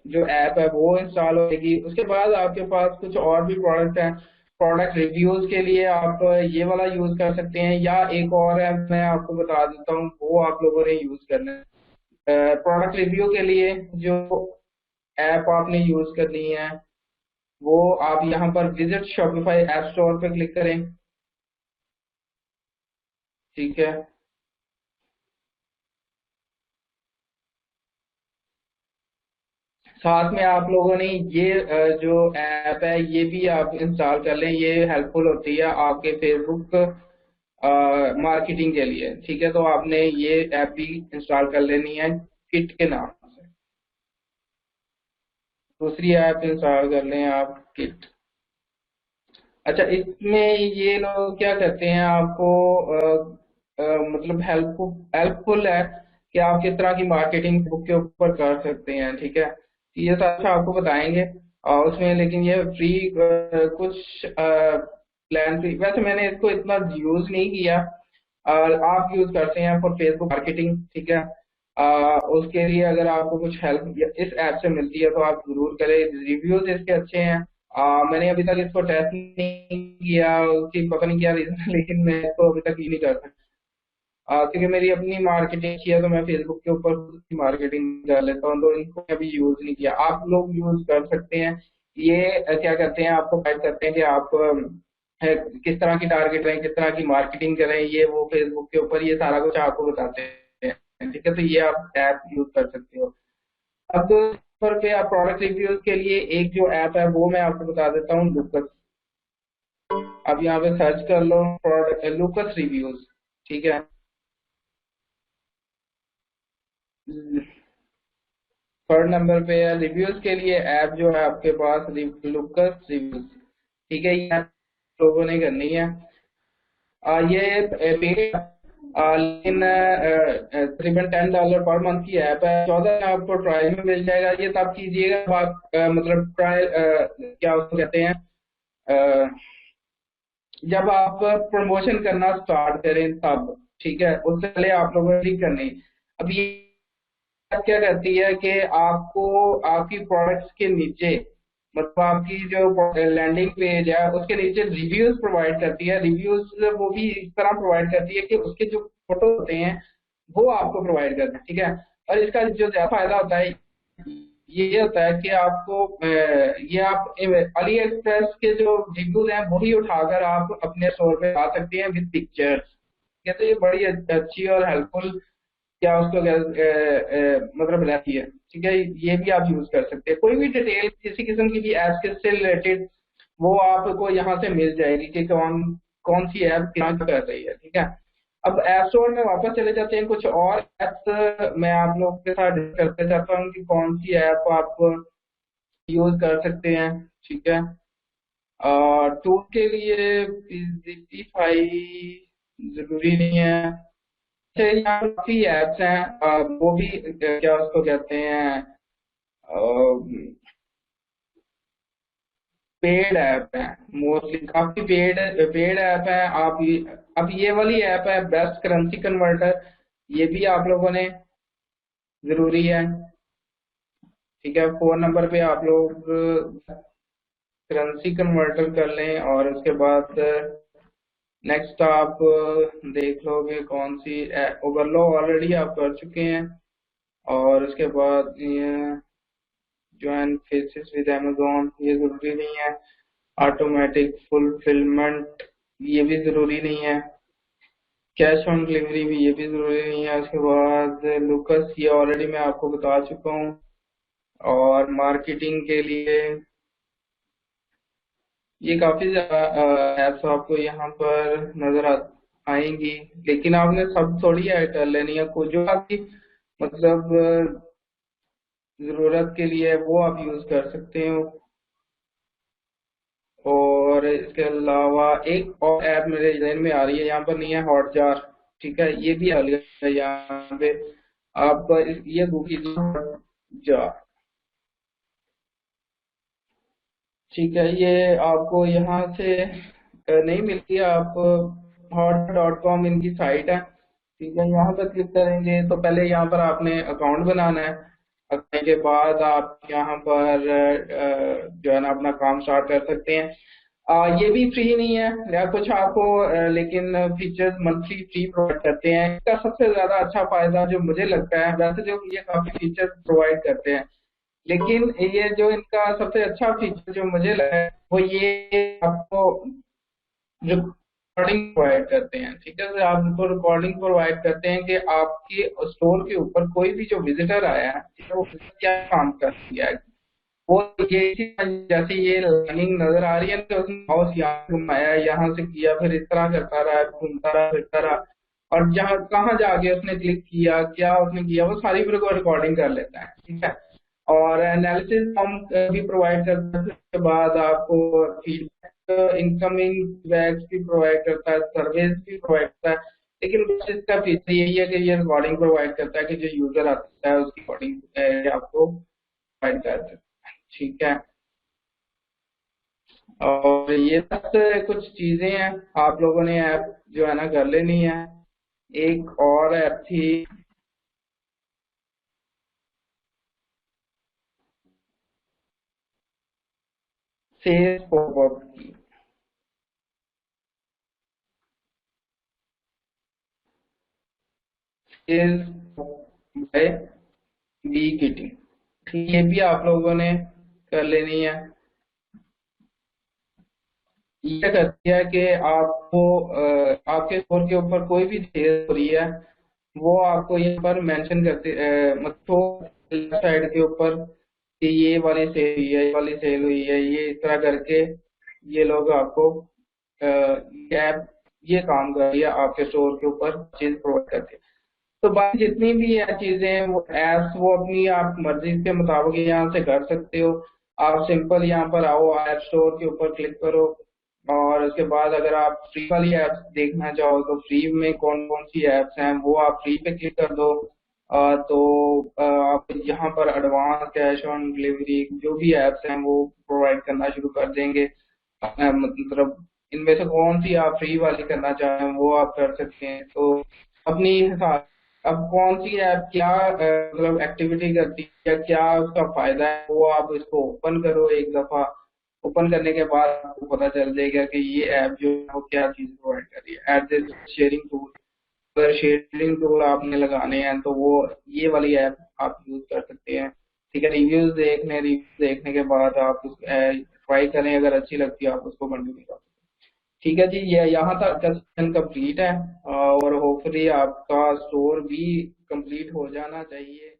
जो ऐप है वो इंस्टॉल होगी। उसके बाद आपके पास कुछ और भी प्रोडक्ट हैं, प्रोडक्ट रिव्यूज के लिए आप ये वाला यूज कर सकते हैं, या एक और है मैं आपको बता देता हूँ, वो आप लोगों ने यूज करना है। प्रोडक्ट रिव्यू के लिए जो ऐप आपने यूज करनी है, वो आप यहाँ पर विजिट शॉपिफाई ऐप स्टोर पे क्लिक करें। ठीक है। साथ में आप लोगों ने ये जो ऐप है ये भी आप इंस्टॉल कर लें, ये हेल्पफुल होती है आपके फेसबुक मार्केटिंग के लिए। ठीक है, तो आपने ये ऐप भी इंस्टॉल कर लेनी है किट के नाम से। दूसरी ऐप इंस्टॉल कर लें आप, किट। अच्छा, इसमें ये लोग क्या करते हैं आपको मतलब हेल्पफुल हेल्पफुल है कि आप किस तरह की मार्केटिंग बुक के ऊपर कर सकते हैं। ठीक है, तो ये सारा आपको बताएंगे और उसमें, लेकिन ये फ्री कुछ प्लान फ्री, वैसे मैंने इसको इतना यूज नहीं किया, और आप यूज करते हैं फॉर फेसबुक मार्केटिंग। ठीक है, उसके लिए अगर आपको कुछ हेल्प इस ऐप से मिलती है तो आप जरूर करें। रिव्यूज इसके अच्छे हैं। मैंने अभी तक इसको टेस्ट नहीं किया, उसकी पता नहीं क्या रीजन है, लेकिन मैं इसको अभी तक ही नहीं कर सकता। क्योंकि मेरी अपनी मार्केटिंग की है तो मैं फेसबुक के ऊपर खुद की मार्केटिंग कर लेता हूँ, तो इनको अभी यूज नहीं किया। आप लोग यूज कर सकते हैं। ये क्या करते हैं, आपको गाइड करते हैं कि आप किस तरह की टारगेट करें, किस तरह की मार्केटिंग करें, ये वो फेसबुक के ऊपर ये सारा कुछ आपको बताते हैं। ठीक है, तो ये आप ऐप यूज कर सकते हो। अब पर पे आप प्रोडक्ट रिव्यूज के लिए एक जो ऐप है वो मैं आपको बता देता हूँ, लुकस। अब यहाँ पे सर्च कर लो प्रोडक्ट लुकस रिव्यूज। ठीक है, थर्ड नंबर पे है रिव्यूज के लिए ऐप जो है आपके पास, लुकस रिव्यूज। ठीक है, ये आप लोगों ने करनी है। ये पेड, लेकिन तकरीबन $10 पर मंथ की ऐप है। 14 आपको ट्रायल में मिल जाएगा। ये तब कीजिएगा जब आप मतलब ट्रायल क्या उसको कहते हैं, अ, जब आप प्रमोशन करना स्टार्ट करें तब। ठीक है, उससे पहले आप लोगों ने नहीं करनी। अब ये क्या करती है कि आपको आपकी प्रोडक्ट्स के नीचे, मतलब आपकी जो लैंडिंग पेज है उसके नीचे रिव्यूज प्रोवाइड करती है। रिव्यूज वो भी इस तरह प्रोवाइड करती है कि उसके जो फोटो होते हैं वो आपको प्रोवाइड करते हैं। ठीक है, और इसका जो ज्यादा फायदा होता है ये होता है कि आपको ये आप अली एक्सप्रेस के जो रिव्यूज हैं वही उठाकर आप अपने स्टोर पे ला सकते हैं विद पिक्चर्स। ये तो ये बड़ी अच्छी और हेल्पफुल क्या उसको मतलब रहती है। ठीक है, ये भी आप यूज कर सकते हैं। कोई भी डिटेल किसी किस्म की भी ऐप से रिलेटेड वो आपको यहाँ से मिल जाएगी कि कौन कौन सी ऐप क्या कर रही है। ठीक है, अब ऐप स्टोर में वापस चले जाते हैं। कुछ और ऐप्स मैं आप लोग के साथ डिस्कस करना चाहता हूँ कि कौन सी ऐप आप यूज कर सकते हैं। ठीक है, टूल के लिए Pixify जरूरी नहीं है। अच्छा, यहाँ काफी ऐप्स हैं, वो भी क्या उसको कहते हैं, पेड ऐप है। मोस्टली काफी पेड पेड ऐप है। अब ये वाली ऐप है बेस्ट करेंसी कन्वर्टर, ये भी आप लोगों ने जरूरी है। ठीक है, 4 नंबर पे आप लोग करेंसी कन्वर्टर कर लें, और उसके बाद नेक्स्ट आप देख लोगे कौन सी। ओवरलो ऑलरेडी आप कर चुके हैं, और उसके बाद ज्वाइन फेसिस विद अमेजोन, ये जरूरी नहीं है। ऑटोमेटिक फुलफिलमेंट, ये भी जरूरी नहीं है। कैश ऑन डिलीवरी भी, ये भी जरूरी नहीं है। उसके बाद लुकस, ये ऑलरेडी मैं आपको बता चुका हूँ। और मार्केटिंग के लिए ये काफी ज्यादा ऐप्स आपको यहाँ पर नजर आएंगी, लेकिन आपने सब थोड़ी ऐड कर लेनी है। कुछ जो आपकी मतलब जरूरत के लिए है वो आप यूज कर सकते हो। और इसके अलावा एक और ऐप मेरे जहन में आ रही है, यहाँ पर नहीं है, हॉटजार। ठीक है, ये भी आ लिया है यहाँ पे। आप ये गूगल हॉटजार। ठीक है, ये आपको यहाँ से नहीं मिलती है। आप hot.com इनकी साइट है। ठीक है, यहाँ पर क्लिक करेंगे तो पहले यहाँ पर आपने अकाउंट बनाना है। के बाद आप यहाँ पर जो है ना अपना काम स्टार्ट कर सकते हैं। ये भी फ्री नहीं है या कुछ आपको लेकिन फीचर्स मंथली फ्री प्रोवाइड करते हैं। इसका सबसे ज्यादा अच्छा फायदा जो मुझे लगता है, वैसे जो ये काफी फीचर्स प्रोवाइड करते हैं, लेकिन ये जो इनका सबसे अच्छा फीचर जो मुझे लगा है वो ये आपको रिकॉर्डिंग प्रोवाइड करते हैं। ठीक है, तो आप उनको रिकॉर्डिंग प्रोवाइड करते हैं कि आपके स्टोर के ऊपर कोई भी जो विजिटर आया है, ठीक है, वो क्या काम कर दिया है। वो ये जैसे ये लाइनिंग नजर आ रही है ना, उसने माउस यहाँ घुमाया, यहाँ से किया, फिर इस तरह करता रहा, घूमता रहा, फिरता रहा, और जहाँ कहाँ जाके उसने क्लिक किया, क्या उसने किया, वो सारी फिर रिकॉर्डिंग कर लेता है। ठीक है, और एनालिसिस हम भी प्रोवाइड करते हैं। उसके बाद आपको फीडबैक, इनकमिंग फीडबैक्स भी प्रोवाइड करता है, सर्विस भी प्रोवाइड करता है। लेकिन बस इसका फीचर यही है कि ये रिकॉर्डिंग प्रोवाइड करता है कि जो यूजर आता है उसकी रिकॉर्डिंग आपको प्रोवाइड करता है। ठीक है, और ये सब कुछ चीजें हैं, आप लोगों ने ऐप जो है ना कर लेनी है। एक और ऐप थी, सेल्स पॉपअप की। सेल्स बाय बी किटिंग, ये भी आप लोगों ने कर लेनी है। ये करती है कि आपको आपके स्टोर के ऊपर कोई भी सेल हो रही है, वो आपको यहाँ पर मेंशन करते, मतलब साइड के ऊपर कि ये वाली सेल हुई है, ये वाली सेल हुई है, ये इस तरह करके ये लोग आपको ये ऐप ये काम कर रही है आपके स्टोर के ऊपर चीज प्रोवाइड करती है। तो बाकी जितनी भी है चीजें हैं, वो एप्स वो अपनी आप मर्जी के मुताबिक यहाँ से कर सकते हो। आप सिंपल यहाँ पर आओ, ऐप स्टोर के ऊपर क्लिक करो, और उसके बाद अगर आप फ्री वाली एप्स देखना चाहो तो फ्री में कौन कौन सी एप्स हैं वो आप फ्री पे क्लिक कर दो। तो आप यहाँ पर एडवांस कैश ऑन डिलीवरी जो भी एप्स हैं वो प्रोवाइड करना शुरू कर देंगे। मतलब इनमें से कौन सी आप फ्री वाली करना चाहें वो आप कर सकते हैं। तो अपनी हिसाब, अब कौन सी ऐप क्या मतलब एक्टिविटी करती है, क्या उसका फायदा है, वो आप इसको ओपन करो एक दफा। ओपन करने के बाद आपको पता चल जाएगा कि ये ऐप जो है वो क्या चीज प्रोवाइड कर रही है। एट द शेयरिंग टूल, अगर शेयरिंग टूल आपने लगाने हैं तो वो ये वाली ऐप आप यूज कर सकते हैं। ठीक है, रिव्यूज देखने के बाद आप ट्राई करें, अगर अच्छी लगती है आप उसको कंटिन्यू करें। ठीक है जी, ये यहाँ तक का सेशन कंप्लीट है, और होपफुली आपका स्टोर भी कंप्लीट हो जाना चाहिए।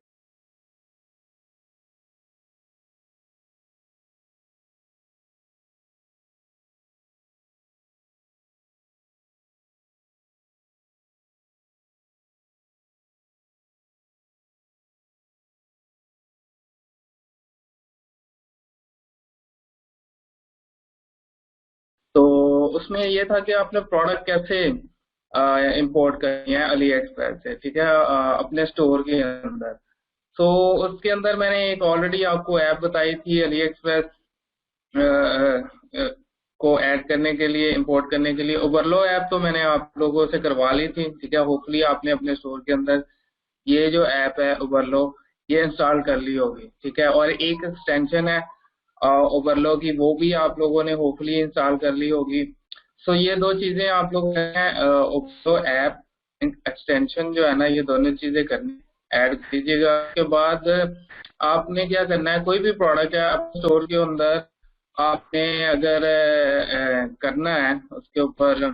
तो उसमें ये था कि आपने प्रोडक्ट कैसे इंपोर्ट करनी है अली एक्सप्रेस से। ठीक है, अपने स्टोर के अंदर। तो उसके अंदर मैंने एक ऑलरेडी आपको ऐप बताई थी अली एक्सप्रेस को ऐड करने के लिए, इंपोर्ट करने के लिए। ओवरलो ऐप तो मैंने आप लोगों से करवा ली थी। ठीक है, होपफुली आपने अपने स्टोर के अंदर ये जो ऐप है ओवरलो ये इंस्टॉल कर ली होगी। ठीक है, और एक एक्सटेंशन है ओवरलो की, वो भी आप लोगों ने होपफुली इंस्टॉल कर ली होगी। सो ये दो चीजें आप लोग ओवरलो ऐप एक्सटेंशन जो है ना, ये दोनों चीजें करनी ऐड कीजिएगा। उसके बाद आपने क्या करना है, कोई भी प्रोडक्ट है आप स्टोर के अंदर आपने अगर करना है उसके ऊपर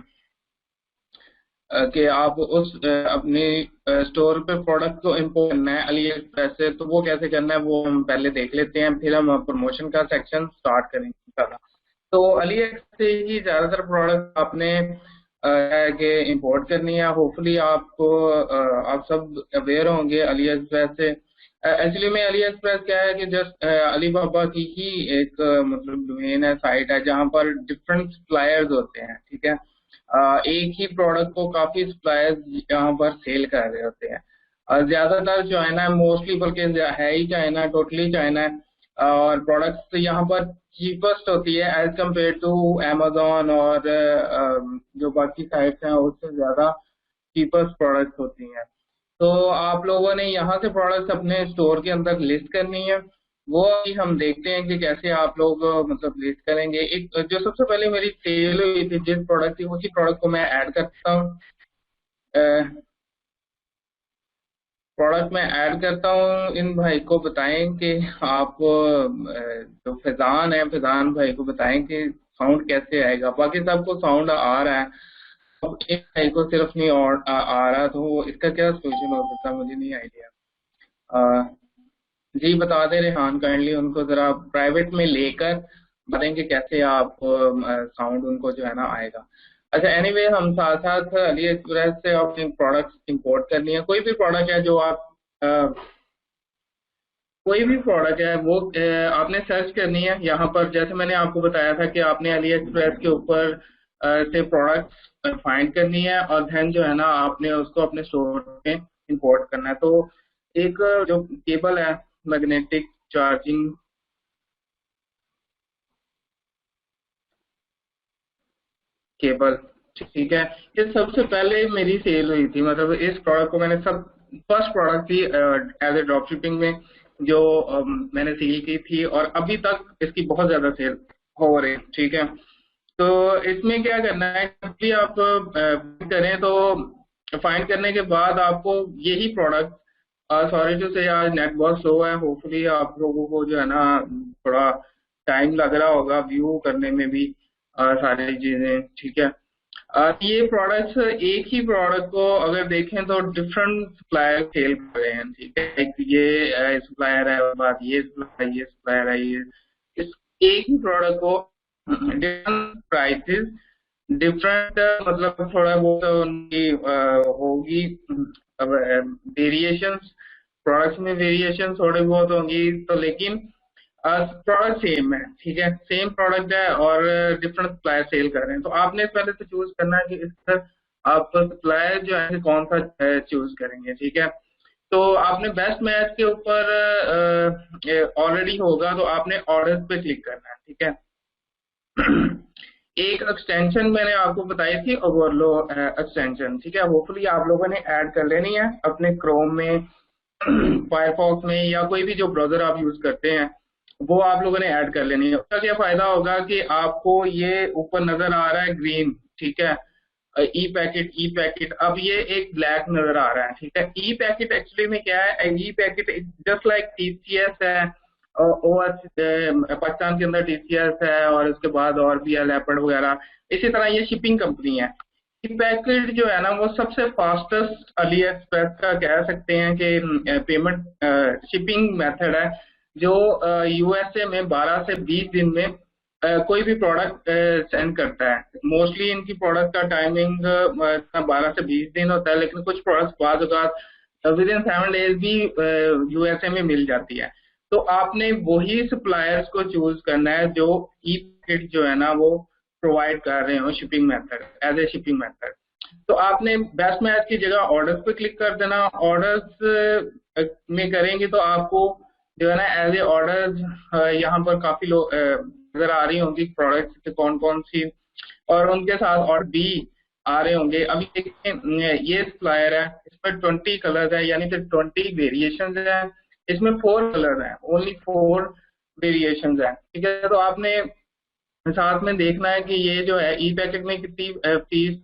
कि आप उस अपने स्टोर पे प्रोडक्ट को इम्पोर्ट करना है अली एक्सप्रेस से, तो वो कैसे करना है वो हम पहले देख लेते हैं, फिर हम प्रमोशन का सेक्शन स्टार्ट करेंगे। तो अली एक्सप्रेस से ही ज्यादातर प्रोडक्ट आपने है कि इम्पोर्ट करनी है। होपफुली आपको आप सब अवेयर होंगे अली एक्सप्रेस से। एक्चुअली में अली एक्सप्रेस क्या है कि जस्ट अली बाबा की ही एक मतलब डोमेन है, साइट है, जहाँ पर डिफरेंट सप्लायर्स होते हैं। ठीक है, एक ही प्रोडक्ट को काफी सप्लायर्स यहाँ पर सेल कर रहे होते हैं। ज्यादातर चाइना मोस्टली, बल्कि है ही चाइना, टोटली चाइना है। और प्रोडक्ट्स यहाँ पर चीपेस्ट होती है एज कम्पेयर टू amazon, और जो बाकी साइट्स हैं उससे ज्यादा चीपेस्ट प्रोडक्ट्स होती हैं। तो आप लोगों ने यहाँ से प्रोडक्ट्स अपने स्टोर के अंदर लिस्ट करनी है। वो अभी हम देखते हैं कि कैसे आप लोग मतलब लिस्ट करेंगे। एक जो सबसे पहले मेरी सेल हुई थी जिस प्रोडक्ट की, उसी प्रोडक्ट को मैं ऐड करता हूँ। प्रोडक्ट में ऐड करता हूँ। इन भाई को बताएं कि आप जो फैजान है, फैजान भाई को बताएं कि साउंड कैसे आएगा। बाकी सबको साउंड आ रहा है, अब एक भाई को सिर्फ नहीं आ रहा, तो इसका क्या सोल्यूशन हो सकता है, मुझे नहीं आइडिया। जी बता दें रेहान, काइंडली उनको जरा प्राइवेट में लेकर बताएंगे कैसे आप साउंड उनको जो है ना आएगा। अच्छा एनीवे, हम साथ साथ अली एक्सप्रेस से अपने प्रोडक्ट्स इंपोर्ट करनी है। कोई भी प्रोडक्ट है जो आप कोई भी प्रोडक्ट है वो आपने सर्च करनी है यहाँ पर। जैसे मैंने आपको बताया था कि आपने अली एक्सप्रेस के ऊपर से प्रोडक्ट्स फाइंड करनी है और देन जो है ना आपने उसको अपने स्टोर में इंपोर्ट करना है। तो एक जो केबल है, मैग्नेटिक चार्जिंग केबल, ठीक है, ये सबसे पहले मेरी सेल हुई थी। मतलब इस प्रोडक्ट को मैंने सब फर्स्ट प्रोडक्ट थी एज ए ड्रॉप शिपिंग में जो मैंने सेल की थी, और अभी तक इसकी बहुत ज्यादा सेल हो रही है, ठीक है। तो इसमें क्या करना है, जब भी आप करें तो फाइंड करने के बाद आपको यही प्रोडक्ट, सॉरी टू से आज नेट बहुत स्लो है, होपफुली आप लोगों को जो है ना थोड़ा टाइम लग रहा होगा व्यू करने में भी सारी चीजें, ठीक है। ये प्रोडक्ट्स, एक ही प्रोडक्ट को अगर देखें तो डिफरेंट सप्लायर सेल कर रहे हैं, ठीक है। एक ये सप्लायर है, उसके बाद ये सप्लायर है, ये इस एक ही प्रोडक्ट को डिफरेंट प्राइसेस, डिफरेंट मतलब थोड़ा बहुत उनकी होगी वेरिएशंस, प्रोडक्ट्स में वेरिएशन थोड़ी बहुत होंगी, तो लेकिन प्रोडक्ट सेम है, ठीक है, सेम प्रोडक्ट है और डिफरेंट सप्लायर सेल कर रहे हैं। तो आपने पहले तो चूज करना है कि इसका आप सप्लायर जो है कौन सा चूज करेंगे, ठीक है। तो आपने बेस्ट मैच के ऊपर ऑलरेडी होगा तो आपने ऑर्डर्स पे क्लिक करना है, ठीक है। एक एक्सटेंशन मैंने आपको बताई थी, ओवरलो एक्सटेंशन, ठीक है, होपफुली आप लोगों ने ऐड कर लेनी है अपने क्रोम में, फायरफॉक्स में, या कोई भी जो ब्राउजर आप यूज करते हैं वो आप लोगों ने ऐड कर लेनी है। उसका क्या फायदा होगा कि आपको ये ऊपर नजर आ रहा है ग्रीन, ठीक है, ई पैकेट, ई पैकेट, अब ये एक ब्लैक नजर आ रहा है, ठीक है। ई पैकेट एक्चुअली में क्या है, ई पैकेट जस्ट लाइक टीसीएस है, ओएस पाकिस्तान के अंदर टीसीएस है, और उसके बाद और भी है लेपर्ड वगैरह, इसी तरह ये शिपिंग कंपनी है। ई पैकेट जो है ना वो सबसे फास्टेस्ट अली एक्सप्रेस का कह सकते हैं कि पेमेंट शिपिंग मेथड है, जो यूएसए में 12 से 20 दिन में कोई भी प्रोडक्ट सेंड करता है। मोस्टली इनकी प्रोडक्ट का टाइमिंग 12 से 20 दिन होता है, लेकिन कुछ प्रोडक्ट्स बाद विद इन 7 डेज भी यूएसए में मिल जाती है। तो आपने वही सप्लायर्स को चूज करना है जो ई पैकेट जो है ना वो प्रोवाइड कर रहे हो shipping method, as a shipping method. तो आपने बेस्ट मैच की जगह ऑर्डर्स पे क्लिक कर देना। ऑर्डर्स में करेंगे तो आपको जो है ना एज ए ऑर्डर्स यहाँ पर काफी लोग नजर आ रही होंगी प्रोडक्ट्स कौन कौन सी, और उनके साथ और भी आ रहे होंगे। अभी देखिए ये सप्लायर है, इसमें 20 कलर है, यानी कि 20 वेरिएशन है। इसमें 4 कलर है, ओनली 4 वेरिएशन है, ठीक है। तो आपने साथ में देखना है कि ये जो है ई पैकेट में कितनी फीस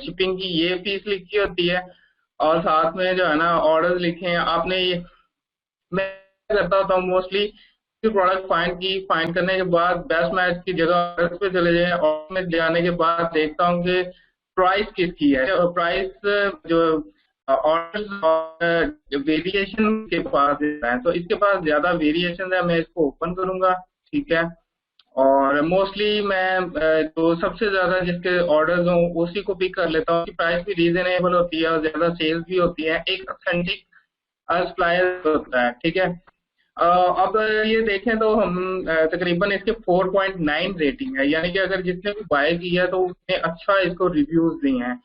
शिपिंग की, ये फीस लिखी होती है, और साथ में जो है ना ऑर्डर्स लिखे हैं आपने। ये मैं करता होता हूँ मोस्टली, प्रोडक्ट फाइंड करने के बाद बेस्ट मैच की जगह ऑर्डर्स पे चले जाए, ऑर्डर में जाने के बाद देखता हूँ कि प्राइस किसकी है, प्राइस जो ऑर्डर वेरिएशन के पास है, तो इसके पास ज्यादा वेरिएशन है, मैं इसको ओपन करूंगा, ठीक है। और मोस्टली मैं जो सबसे ज्यादा जिसके ऑर्डर्स हों उसी को पिक कर लेता हूँ, प्राइस भी रीजनेबल होती है और ज्यादा सेल्स भी होती है, एक ऑथेंटिक सप्लायर होता है, ठीक है। अब ये देखें तो हम तकरीबन इसके 4.9 रेटिंग है, यानी कि अगर जिसने भी बाय किया तो उसने अच्छा इसको रिव्यूज दिए हैं।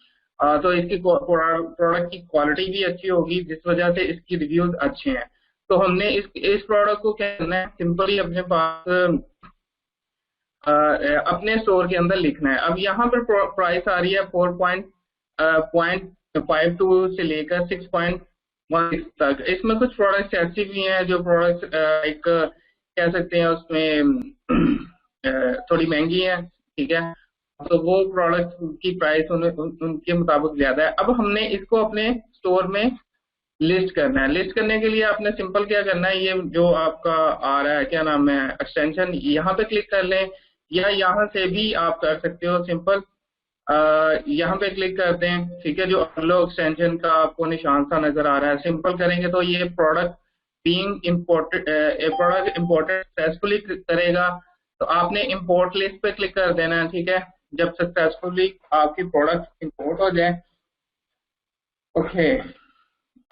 तो इसकी प्रोडक्ट की क्वालिटी भी अच्छी होगी, जिस वजह से इसकी रिव्यूज अच्छे हैं। तो हमने इस प्रोडक्ट को क्या करना है, सिंपली अपने पास अपने स्टोर के अंदर लिखना है। अब यहाँ पर प्राइस आ रही है 4.52 से लेकर 6.16 तक। इसमें कुछ प्रोडक्ट्स ऐसे भी हैं जो प्रोडक्ट्स एक कह सकते हैं उसमें थोड़ी महंगी है, ठीक है। तो वो प्रोडक्ट की प्राइस उनके मुताबिक ज्यादा है। अब हमने इसको अपने स्टोर में लिस्ट करना है। लिस्ट करने के लिए आपने सिंपल क्या करना है, ये जो आपका आ रहा है क्या नाम है एक्सटेंशन, यहाँ पे क्लिक कर लें, या यहाँ से भी आप कर सकते हो सिंपल। यहाँ पे क्लिक करते हैं, ठीक है। जो अगलो एक्सटेंशन का आपको निशान सा नजर आ रहा है, सिंपल करेंगे तो ये product being imported, product imported successfully करेगा। तो आपने इंपोर्ट लिस्ट पे क्लिक कर देना है, ठीक है। जब सक्सेसफुली आपकी प्रोडक्ट इंपोर्ट हो जाए, ओके।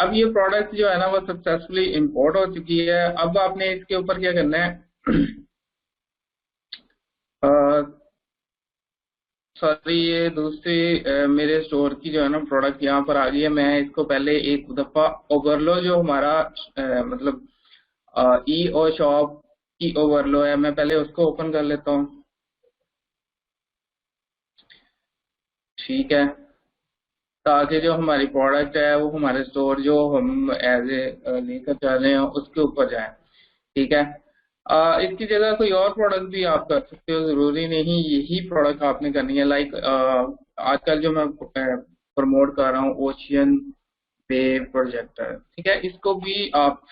अब ये प्रोडक्ट जो है ना वो सक्सेसफुली इंपोर्ट हो चुकी है। अब आपने इसके ऊपर क्या करना है सॉरी, ये दूसरी मेरे स्टोर की जो है ना प्रोडक्ट यहाँ पर आ गई है। मैं इसको पहले एक दफा ओवरलो जो हमारा मतलब ई ओ शॉप की ओवरलो है, मैं पहले उसको ओपन कर लेता हूँ, ठीक है। ताकि जो हमारी प्रोडक्ट है वो हमारे स्टोर जो हम एज ए लेकर चल रहे हैं उसके ऊपर जाए, ठीक है। इसकी जगह कोई और प्रोडक्ट भी आप कर सकते हो, जरूरी नहीं यही प्रोडक्ट आपने करनी है। लाइक आजकल जो मैं प्रमोट कर रहा हूँ ओशियन पे प्रोजेक्टर, ठीक है, इसको भी आप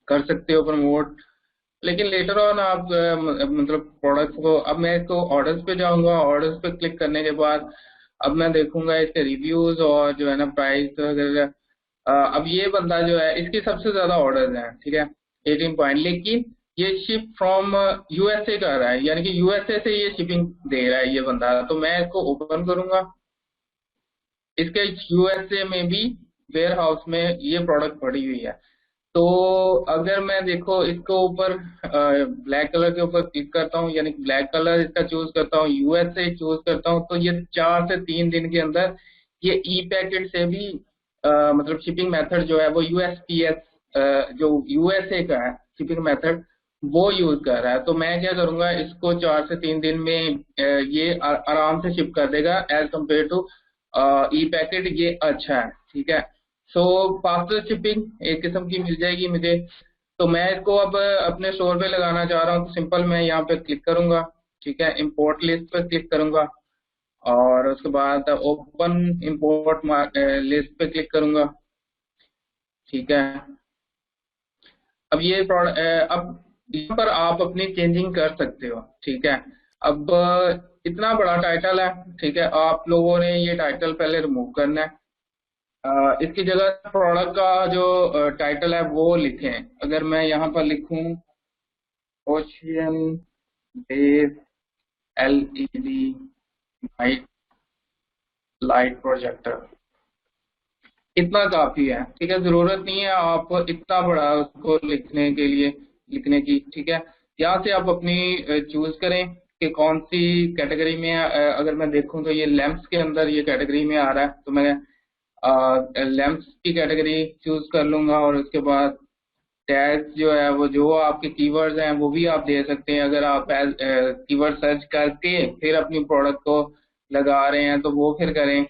कर सकते हो प्रमोट। लेकिन लेटर ऑन आप मतलब प्रोडक्ट को, अब मैं इसको ऑर्डर्स पे जाऊंगा, ऑर्डर्स पे क्लिक करने के बाद अब मैं देखूंगा इसके रिव्यूज और जो है ना प्राइस वगैरह। अब ये बंदा जो है इसकी सबसे ज्यादा ऑर्डर्स हैं, ठीक है, 18 पॉइंट। लेकिन ये शिप फ्रॉम यूएसए कर रहा है, यानी कि यूएसए से ये शिपिंग दे रहा है ये बंदा। तो मैं इसको ओपन करूंगा, इसके यूएसए में भी वेयर हाउस में ये प्रोडक्ट पड़ी हुई है। तो अगर मैं देखो इसको ऊपर ब्लैक कलर के ऊपर क्लिक करता हूँ, यानी ब्लैक कलर इसका चूज करता हूँ, यूएसए चूज करता हूँ, तो ये 4 से 3 दिन के अंदर ये ई पैकेट से भी मतलब शिपिंग मेथड जो है वो यूएसपीएस जो यूएसए का है शिपिंग मेथड वो यूज कर रहा है। तो मैं क्या करूंगा, इसको 4 से 3 दिन में ये आराम से शिप कर देगा as compare to e packet, ये अच्छा है, ठीक है। सो फास्टर शिपिंग एक किस्म की मिल जाएगी मुझे। तो मैं इसको अब अपने स्टोर पे लगाना चाह रहा हूँ, तो सिंपल मैं यहाँ पे क्लिक करूंगा, ठीक है, इंपोर्ट लिस्ट पे क्लिक करूंगा और उसके बाद ओपन इंपोर्ट लिस्ट पे क्लिक करूंगा, ठीक है। अब ये प्रोडक्ट अब यहाँ पर आप अपनी चेंजिंग कर सकते हो, ठीक है। अब इतना बड़ा टाइटल है, ठीक है, आप लोगों ने ये टाइटल पहले रिमूव करना है। इसकी जगह प्रोडक्ट का जो टाइटल है वो लिखें। अगर मैं यहाँ पर लिखूं ocean base LED light light projector, इतना काफी है, ठीक है। जरूरत नहीं है आप इतना बड़ा उसको लिखने के लिए, लिखने की, ठीक है। यहाँ से आप अपनी चूज करें कि कौन सी कैटेगरी में अगर मैं देखूं तो ये लैंप्स के अंदर ये कैटेगरी में आ रहा है, तो मैं लैंप्स की कैटेगरी चूज कर लूंगा। और उसके बाद टैग्स जो है वो जो आपके कीवर्ड्स हैं वो भी आप दे सकते हैं। अगर आप कीवर्ड सर्च करके फिर अपनी प्रोडक्ट को लगा रहे हैं तो वो फिर करें।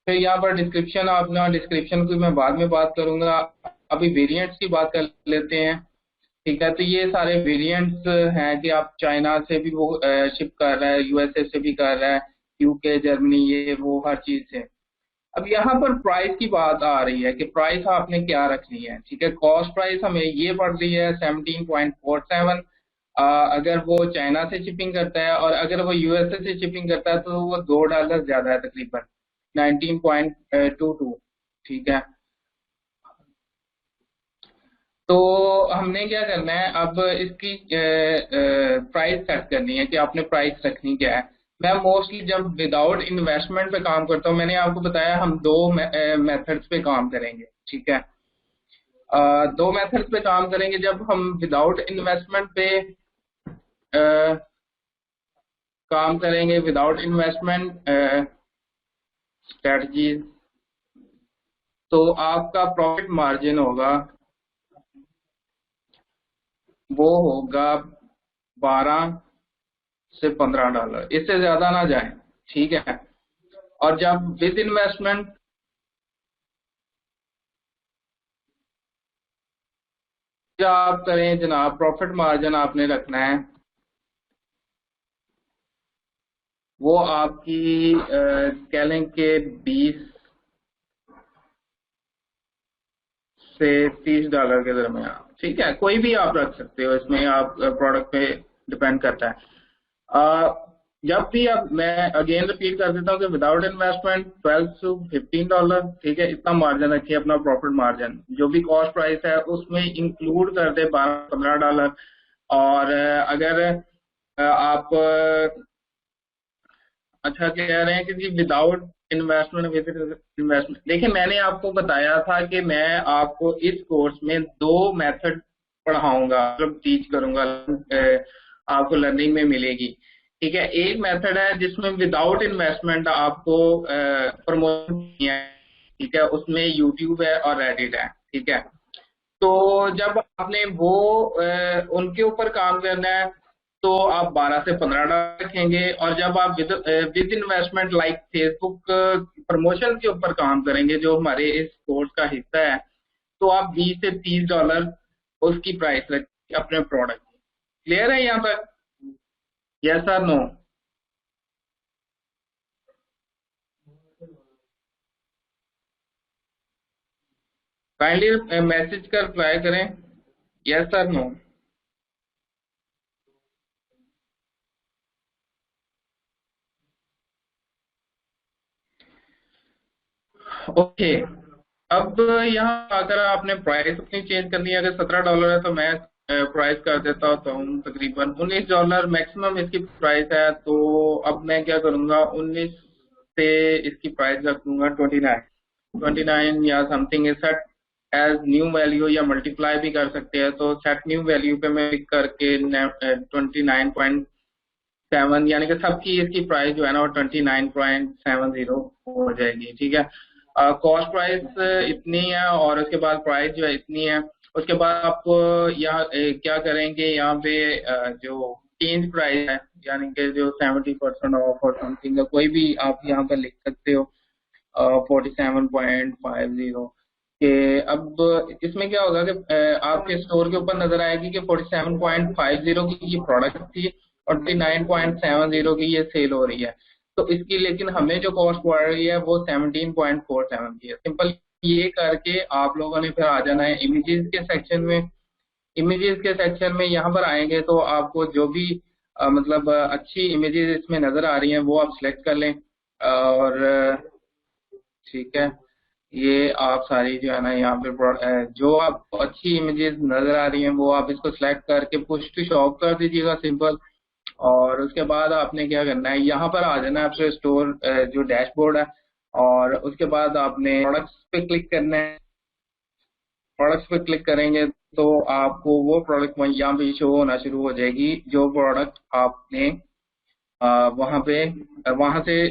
फिर यहाँ पर डिस्क्रिप्शन, अपना डिस्क्रिप्शन की मैं बाद में बात करूंगा, अभी वेरिएंट्स की बात कर लेते हैं, ठीक है। तो ये सारे वेरिएंट्स हैं कि आप चाइना से भी वो शिप कर रहा है, यूएसए से भी कर रहा है, यूके जर्मनी ये वो हर चीज से। अब यहाँ पर प्राइस की बात आ रही है कि प्राइस आपने क्या रखनी है, ठीक है। कॉस्ट प्राइस हमें ये पड़ रही है 17.47। अगर वो चाइना से शिपिंग करता है और अगर वो यूएसए से शिपिंग करता है तो वो $2 ज्यादा है, तकरीबन 19.22, ठीक है। तो हमने क्या करना है, अब इसकी प्राइस सेट करनी है कि आपने प्राइस रखनी क्या है। मैं मोस्टली जब विदाउट इन्वेस्टमेंट पे काम करता हूँ, मैंने आपको बताया हम दो मेथड्स पे काम करेंगे, ठीक है। दो मेथड्स पे काम करेंगे। जब हम विदाउट इन्वेस्टमेंट पे काम करेंगे, विदाउट इन्वेस्टमेंट स्ट्रेटजीज, तो आपका प्रॉफिट मार्जिन होगा, वो होगा $12 से $15, इससे ज्यादा ना जाए, ठीक है। और जब विद इन्वेस्टमेंट, आप करें जनाब, प्रॉफिट मार्जिन आपने रखना है, वो आपकी कह लें कि 20 से $30 के दरमियान, ठीक है। कोई भी आप रख सकते हो इसमें, आप प्रोडक्ट पे डिपेंड करता है। जब भी आप, मैं अगेन रिपीट कर देता हूँ कि विदाउट इन्वेस्टमेंट $12 to $15, ठीक है, इतना मार्जिन रखिए अपना प्रॉफिट मार्जिन। जो भी कॉस्ट प्राइस है उसमें इंक्लूड कर दे $12-15। और अगर आप अच्छा कह रहे हैं कि जी विदाउट इन्वेस्टमेंट, विद इन्वेस्टमेंट, देखिए मैंने आपको बताया था कि मैं आपको इस कोर्स में दो मेथड पढ़ाऊंगा, मतलब टीच करूंगा, आपको लर्निंग में मिलेगी, ठीक है। एक मेथड है जिसमें विदाउट इन्वेस्टमेंट आपको प्रमोशन किया है, ठीक है, उसमें यूट्यूब है और रेडिट है, ठीक है। तो जब आपने वो उनके ऊपर काम करना है तो आप $12 से $15 रखेंगे, और जब आप with investment like Facebook promotion के ऊपर काम करेंगे जो हमारे इस कोर्स का हिस्सा है, तो आप $20 से $30 उसकी प्राइस रखेंगे अपने प्रोडक्ट की। क्लियर है यहाँ तक? यस और नो? काइंडली मैसेज कर रिप्लाई करें, यस और नो। ओके, अब यहाँ आकर आपने प्राइस अपनी चेंज करनी है। अगर $17 है तो मैं प्राइस कर देता हूँ तकरीबन $19 मैक्सिमम इसकी प्राइस है। तो अब मैं क्या करूँगा, 19 से इसकी प्राइस रख दूंगा 29 या something is set as new value, या मल्टीप्लाई भी कर सकते हैं। तो सेट न्यू वैल्यू पे मैं क्लिक करके 29.7, यानी कि सबकी इसकी प्राइस जो है ना वो 29.70 हो जाएगी, ठीक है। कॉस्ट प्राइस इतनी है और उसके बाद प्राइस जो है इतनी है। उसके बाद आप यहाँ क्या करेंगे, यहाँ पे जो चेंज प्राइस है, यानी कि जो 70% ऑफ और समथिंग, कोई भी आप यहाँ पर लिख सकते हो 47.50 के। अब इसमें क्या होगा कि आपके स्टोर के ऊपर नजर आएगी कि 47.50 की ये प्रोडक्ट थी और 29.70 की ये सेल हो रही है। तो इसकी लेकिन हमें जो कॉस्ट पड़ रही है वो 17.47 की है। सिंपल ये करके आप लोगों ने फिर आ जाना है इमेजेस के सेक्शन में। इमेजेस के सेक्शन में यहाँ पर आएंगे तो आपको जो भी मतलब अच्छी इमेजेस इसमें नजर आ रही हैं वो आप सिलेक्ट कर लें। और ठीक है, ये आप सारी जो है ना यहाँ पे जो आपको अच्छी इमेजेस नजर आ रही हैं वो आप इसको सिलेक्ट करके पुश टू शॉप कर दीजिएगा, सिंपल। और उसके बाद आपने क्या करना है, यहाँ पर आ जाना है आपसे स्टोर जो डैशबोर्ड है, और उसके बाद आपने प्रोडक्ट्स पे क्लिक करना है। प्रोडक्ट्स पे क्लिक करेंगे तो आपको वो प्रोडक्ट यहाँ पे शो होना शुरू हो जाएगी जो प्रोडक्ट आपने वहां पे वहां से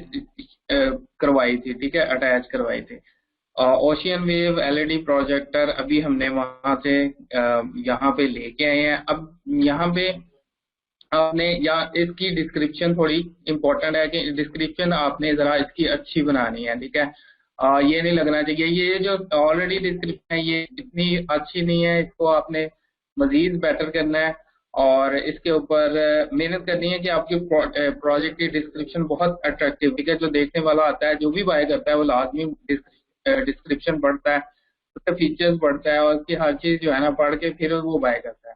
करवाई थी, ठीक है, अटैच करवाई थी। ओशियन वेव एलईडी प्रोजेक्टर अभी हमने वहां से यहाँ पे लेके आए हैं। अब यहाँ पे आपने, या इसकी डिस्क्रिप्शन थोड़ी इंपॉर्टेंट है कि डिस्क्रिप्शन आपने जरा इसकी अच्छी बनानी है, ठीक है। ये नहीं लगना चाहिए, ये जो ऑलरेडी डिस्क्रिप्शन है ये इतनी अच्छी नहीं है, इसको आपने मजीद बेटर करना है। और इसके ऊपर मेहनत करनी है कि आपकी प्रोजेक्ट की डिस्क्रिप्शन बहुत अट्रैक्टिव, ठीक है, जो देखने वाला आता है, जो भी बाय करता है वो लाजमी डिस्क्रिप्शन पढ़ता है, उसके फीचर्स पढ़ता है और उसकी हर चीज जो है ना पढ़ के फिर वो बाय करता है।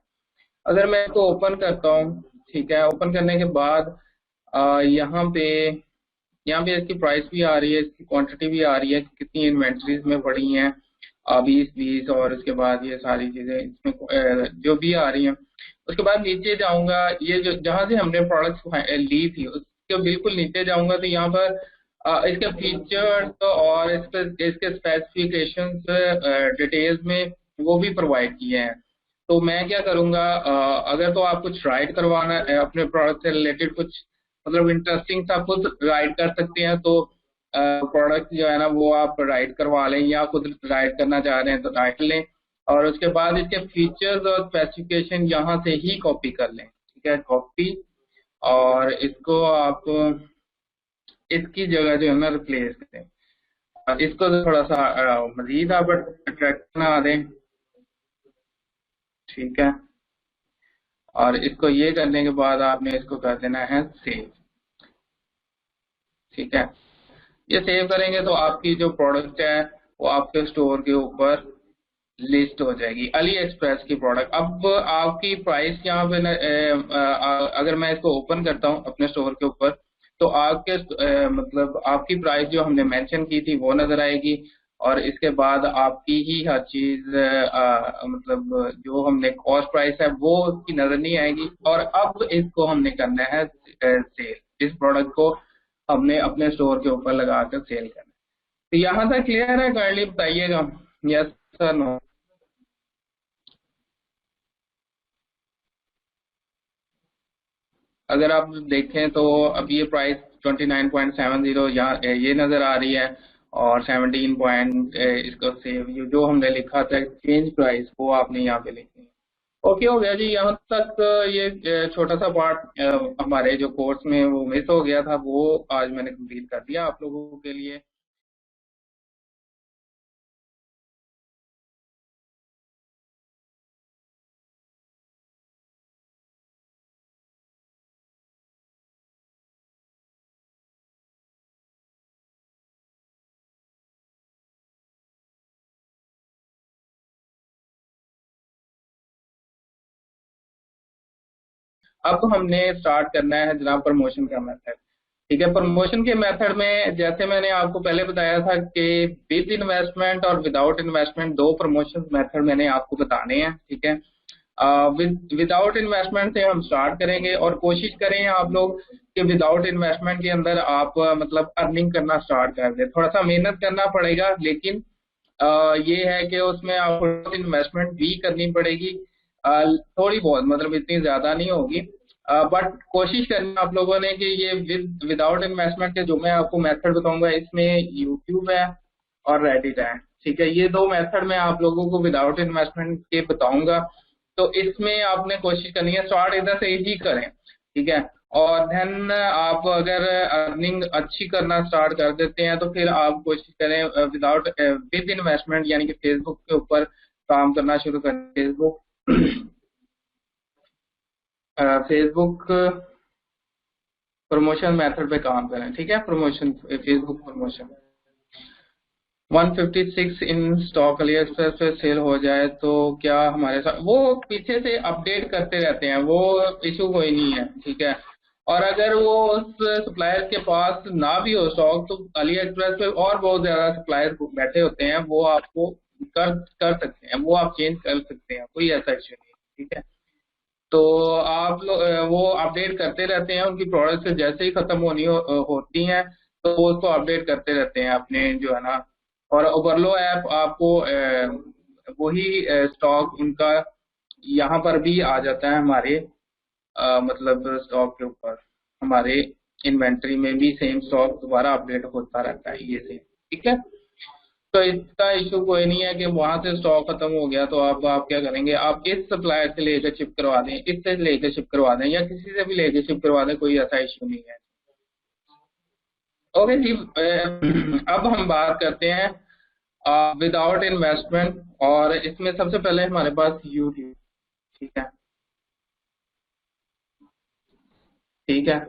अगर मैं इसको ओपन करता हूँ, ठीक है, ओपन करने के बाद यहाँ पे इसकी प्राइस भी आ रही है, इसकी क्वांटिटी भी आ रही है, कितनी इन्वेंट्रीज में पड़ी हैं 20 और उसके बाद ये सारी चीजें इसमें जो भी आ रही हैं। उसके बाद नीचे जाऊंगा, ये जो जहां से हमने प्रोडक्ट्स ली थी उसके बिल्कुल नीचे जाऊंगा तो यहाँ पर इसके फीचर्स और इसके स्पेसिफिकेशंस डिटेल्स में वो भी प्रोवाइड किए हैं। तो मैं क्या करूंगा, अगर तो आप कुछ राइट करवाना है अपने प्रोडक्ट से रिलेटेड, कुछ मतलब इंटरेस्टिंग सा खुद राइट कर सकते हैं, तो प्रोडक्ट जो है ना वो आप राइट करवा लें, या खुद राइट करना चाह रहे हैं तो राइट लें। और उसके बाद इसके फीचर्स और स्पेसिफिकेशन यहाँ से ही कॉपी कर लें, ठीक है, कॉपी। और इसको आप इसकी जगह जो है ना रिप्लेस करें, और इसको थोड़ा सा मजीद आप अट्रैक्ट बना दें, ठीक है। और इसको ये करने के बाद आपने इसको कर देना है सेव। ठीक है, ये सेव करेंगे तो आपकी जो प्रोडक्ट है वो आपके स्टोर के ऊपर लिस्ट हो जाएगी, अली एक्सप्रेस की प्रोडक्ट। अब आपकी प्राइस यहाँ पे अगर मैं इसको ओपन करता हूँ अपने स्टोर के ऊपर, तो आपके मतलब आपकी प्राइस जो हमने मेंशन की थी वो नजर आएगी, और इसके बाद आपकी ही हर चीज मतलब जो हमने कॉस्ट प्राइस है वो उसकी नजर नहीं आएगी। और अब इसको हमने करना है सेल, इस प्रोडक्ट को हमने अपने स्टोर के ऊपर लगाकर सेल करना है। तो यहाँ तक क्लियर है? काइंडली बताइएगा यस सर नो। अगर आप देखें तो अब ये प्राइस 29.70 यहाँ ये नजर आ रही है, और 17 पॉइंट इसको सेव जो हमने लिखा था चेंज प्राइस वो आपने यहाँ पे लिखनी है। ओके हो गया जी, यहाँ तक ये छोटा सा पार्ट हमारे जो कोर्स में वो मिस हो गया था वो आज मैंने कंप्लीट कर दिया आप लोगों के लिए। अब तो हमने स्टार्ट करना है जनाब प्रमोशन का मेथड। ठीक है, प्रमोशन के मेथड में जैसे मैंने आपको पहले बताया था कि विद इन्वेस्टमेंट और विदाउट इन्वेस्टमेंट दो प्रमोशन मेथड मैंने आपको बताने हैं। ठीक है, विदाउट इन्वेस्टमेंट से हम स्टार्ट करेंगे, और कोशिश करें आप लोग कि विदाउट इन्वेस्टमेंट के अंदर आप मतलब अर्निंग करना स्टार्ट कर दें। थोड़ा सा मेहनत करना पड़ेगा, लेकिन ये है कि उसमें आपको इन्वेस्टमेंट भी करनी पड़ेगी, थोड़ी बहुत, मतलब इतनी ज्यादा नहीं होगी। बट कोशिश करना आप लोगों ने कि ये विदाउट इन्वेस्टमेंट के जो मैं आपको मेथड बताऊंगा इसमें यूट्यूब है और रेडिट है। ठीक है, ये दो मेथड मैं आप लोगों को विदाउट इन्वेस्टमेंट के बताऊंगा। तो इसमें आपने कोशिश करनी है स्टार्ट इधर से ही करें। ठीक है, और देन आप अगर अर्निंग अच्छी करना स्टार्ट कर देते हैं तो फिर आप कोशिश करें विदाउट विद इन्वेस्टमेंट, यानी कि फेसबुक के ऊपर काम करना शुरू करें। फेसबुक फेसबुक प्रमोशन मेथड पे काम करें। ठीक है, promotion Facebook promotion 156 in stock Ali express पे सेल हो जाए तो क्या हमारे साथ वो पीछे से अपडेट करते रहते हैं, वो इशू कोई नहीं है। ठीक है, और अगर वो उस सप्लायर के पास ना भी हो स्टॉक तो अली एक्सप्रेस पे और बहुत ज्यादा सप्लायर बैठे होते हैं, वो आपको कर कर सकते हैं, वो आप चेंज कर सकते हैं, कोई ऐसा इशू नहीं है। ठीक है, तो आप लोग वो अपडेट करते रहते हैं, उनकी प्रोडक्ट जैसे ही खत्म होती हैं तो वो उसको अपडेट करते रहते हैं अपने जो है ना। और ओवरलो ऐप आपको वही स्टॉक उनका यहाँ पर भी आ जाता है हमारे मतलब स्टॉक के ऊपर, हमारे इन्वेंट्री में भी सेम स्टॉक दोबारा अपडेट होता रहता है ये सेम। ठीक है, तो इसका इशू कोई नहीं है कि वहां से स्टॉक खत्म हो गया तो अब आप क्या करेंगे, आप इस सप्लायर से लेकर शिप करवा दें, इससे लेकर शिप करवा दें, या किसी से भी लेकर शिप करवा दें, कोई ऐसा इशू नहीं है। ओके जी, अब हम बात करते हैं विदाउट इन्वेस्टमेंट, और इसमें सबसे पहले हमारे पास यूट्यूब। ठीक है, ठीक है।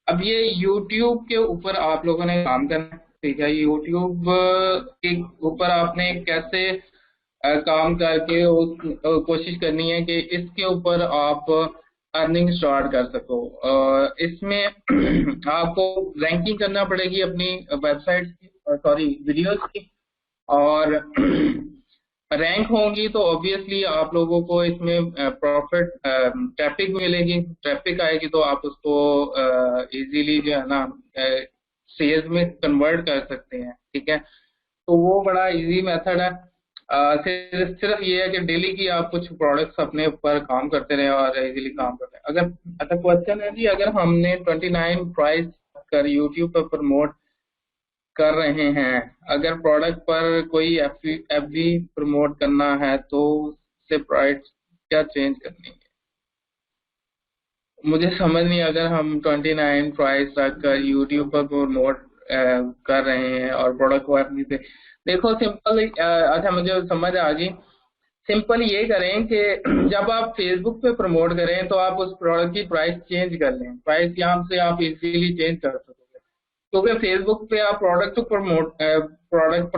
अब ये यूट्यूब के ऊपर आप लोगों ने काम करना है। ठीक है, यूट्यूब के ऊपर आपने कैसे काम करके कोशिश करनी है कि इसके ऊपर आप अर्निंग स्टार्ट कर सको। इसमें आपको रैंकिंग करना पड़ेगी अपनी वेबसाइट की, सॉरी वीडियोस की, और रैंक होंगी तो ऑब्वियसली आप लोगों को इसमें प्रॉफिट ट्रैफिक मिलेगी, ट्रैफिक आएगी तो आप उसको इजीली जो है ना सेल्स में कन्वर्ट कर सकते हैं। ठीक है, तो वो बड़ा इजी मेथड है। सिर्फ ये है कि डेली की आप कुछ प्रोडक्ट्स अपने ऊपर काम करते रहे और इजीली काम करते हैं। अगर अच्छा क्वेश्चन है जी, अगर हमने 29 प्राइस कर यूट्यूब पर प्रमोट कर रहे हैं, अगर प्रोडक्ट पर कोई एफ बी प्रमोट करना है तो उससे प्राइस क्या चेंज करनी है? मुझे समझ नहीं, अगर हम 29 प्राइस रखकर यूट्यूब पर प्रमोट कर रहे हैं और प्रोडक्ट को एफ बी पे, देखो सिंपल, अच्छा मुझे समझ आ गई। सिंपल ये करें कि जब आप फेसबुक पे प्रमोट करें तो आप उस प्रोडक्ट की प्राइस चेंज कर लें। प्राइस यहाँ से आप इजीली चेंज कर सकोगे, क्योंकि फेसबुक पे आप प्रोडक्ट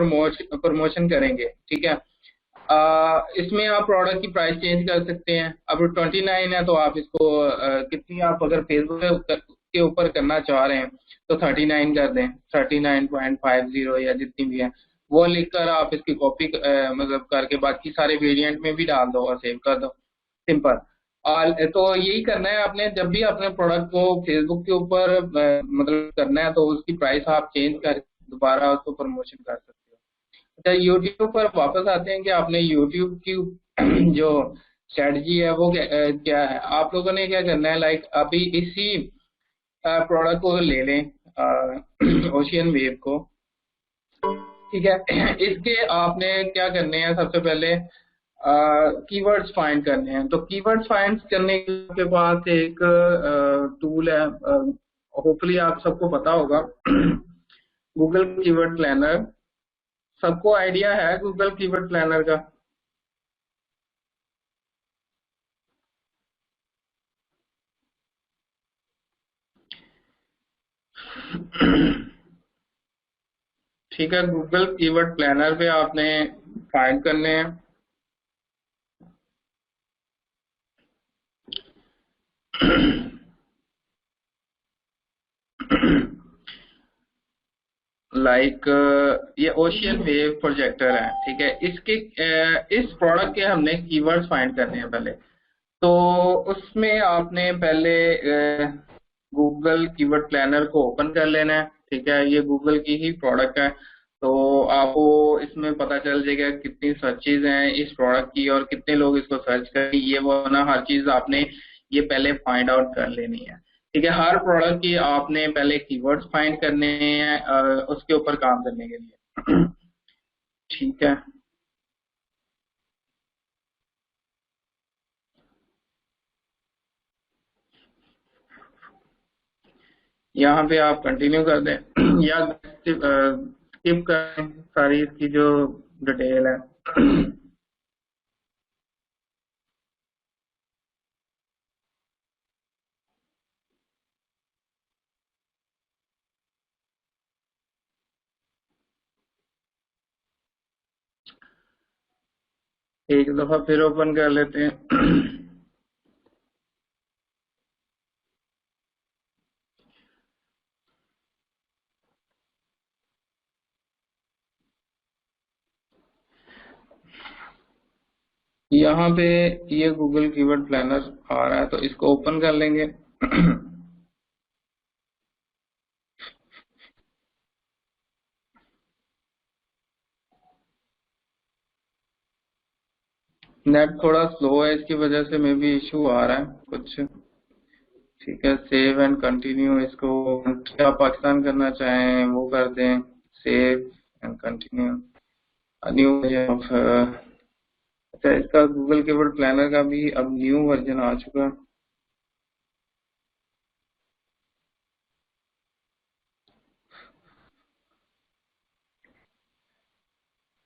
प्रमोशन करेंगे, ठीक है। इसमें आप प्रोडक्ट की प्राइस चेंज कर सकते हैं। अब 29 है तो आप इसको कितनी, आप अगर फेसबुक के ऊपर करना चाह रहे हैं तो 39 कर दें, 39.50 या जितनी भी है वो लिखकर आप इसकी कॉपी मतलब करके बाकी सारे वेरिएंट में भी डाल दो और सेव कर दो। सिंपल। और तो यही करना है आपने, जब भी अपने प्रोडक्ट को फेसबुक के ऊपर मतलब करना है तो उसकी प्राइस आप चेंज कर दोबारा उसको प्रमोशन कर सकते हो। अच्छा, यूट्यूब पर वापस आते हैं कि आपने यूट्यूब की जो स्ट्रेटजी है वो क्या है। आप लोगों ने क्या करना है, लाइक अभी इसी प्रोडक्ट को ले लें, ओशियन वेव को, ठीक है। इसके आपने क्या करने हैं, सबसे पहले कीवर्ड्स फाइंड करने हैं। तो कीवर्ड्स फाइंड करने के पास एक टूल है, होपफुली आप सबको पता होगा, गूगल कीवर्ड प्लानर। सबको आइडिया है गूगल कीवर्ड प्लानर का? ठीक है, गूगल कीवर्ड प्लानर पे आपने फाइंड करने हैं। लाइक ये ओशियन वेव प्रोजेक्टर है, ठीक है। इसके इस प्रोडक्ट के हमने कीवर्ड्स फाइंड करने हैं पहले। तो उसमें आपने पहले गूगल कीवर्ड प्लानर को ओपन कर लेना है, ठीक है। ये गूगल की ही प्रोडक्ट है, तो आपको इसमें पता चल जाएगा कितनी सर्चेज हैं इस प्रोडक्ट की और कितने लोग इसको सर्च करें, ये वो ना, हर चीज आपने ये पहले फाइंड आउट कर लेनी है, ठीक है। हर प्रोडक्ट की आपने पहले कीवर्ड्स फाइंड करने हैं उसके ऊपर काम करने के लिए। ठीक है, यहाँ पे आप कंटिन्यू कर दें या स्किप करें सारी इसकी जो डिटेल है। एक दफा फिर ओपन कर लेते हैं। यहाँ पे ये गूगल कीवर्ड प्लानर आ रहा है तो इसको ओपन कर लेंगे। नेट थोड़ा स्लो है, इसकी वजह से मे भी इशू आ रहा है कुछ। ठीक है, सेव एंड कंटिन्यू, इसको क्या पाकिस्तान करना चाहें वो कर दें, save and continue new of. अच्छा, इसका गूगल कीवर्ड प्लानर का भी अब न्यू वर्जन आ चुका है।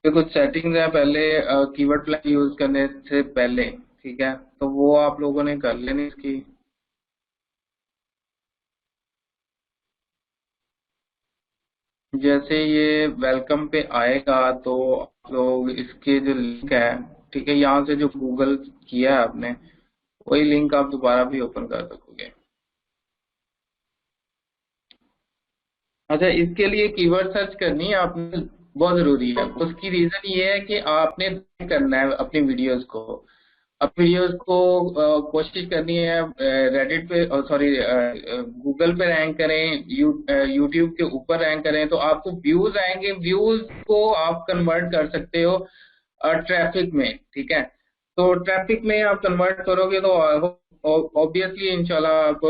तो कुछ सेटिंग्स है पहले कीवर्ड प्लान यूज करने से पहले, ठीक है, तो वो आप लोगों ने कर लेनी इसकी। जैसे ये वेलकम पे आएगा तो आप लोग इसके जो लिंक है, ठीक है, यहाँ से जो गूगल किया है आपने वही लिंक आप दोबारा भी ओपन कर सकोगे। अच्छा, इसके लिए कीवर्ड सर्च करनी है आपने, बहुत जरूरी है। उसकी रीजन ये है कि आपने करना है अपनी वीडियोस को, अपनी वीडियोस को कोशिश करनी है रेडिट पे, सॉरी गूगल पे रैंक करें, यूट्यूब के ऊपर रैंक करें तो आपको व्यूज आएंगे। व्यूज को आप कन्वर्ट कर सकते हो ट्रैफिक में, ठीक है। तो ट्रैफिक में आप कन्वर्ट करोगे तो ऑब्वियसली इंशाल्लाह आप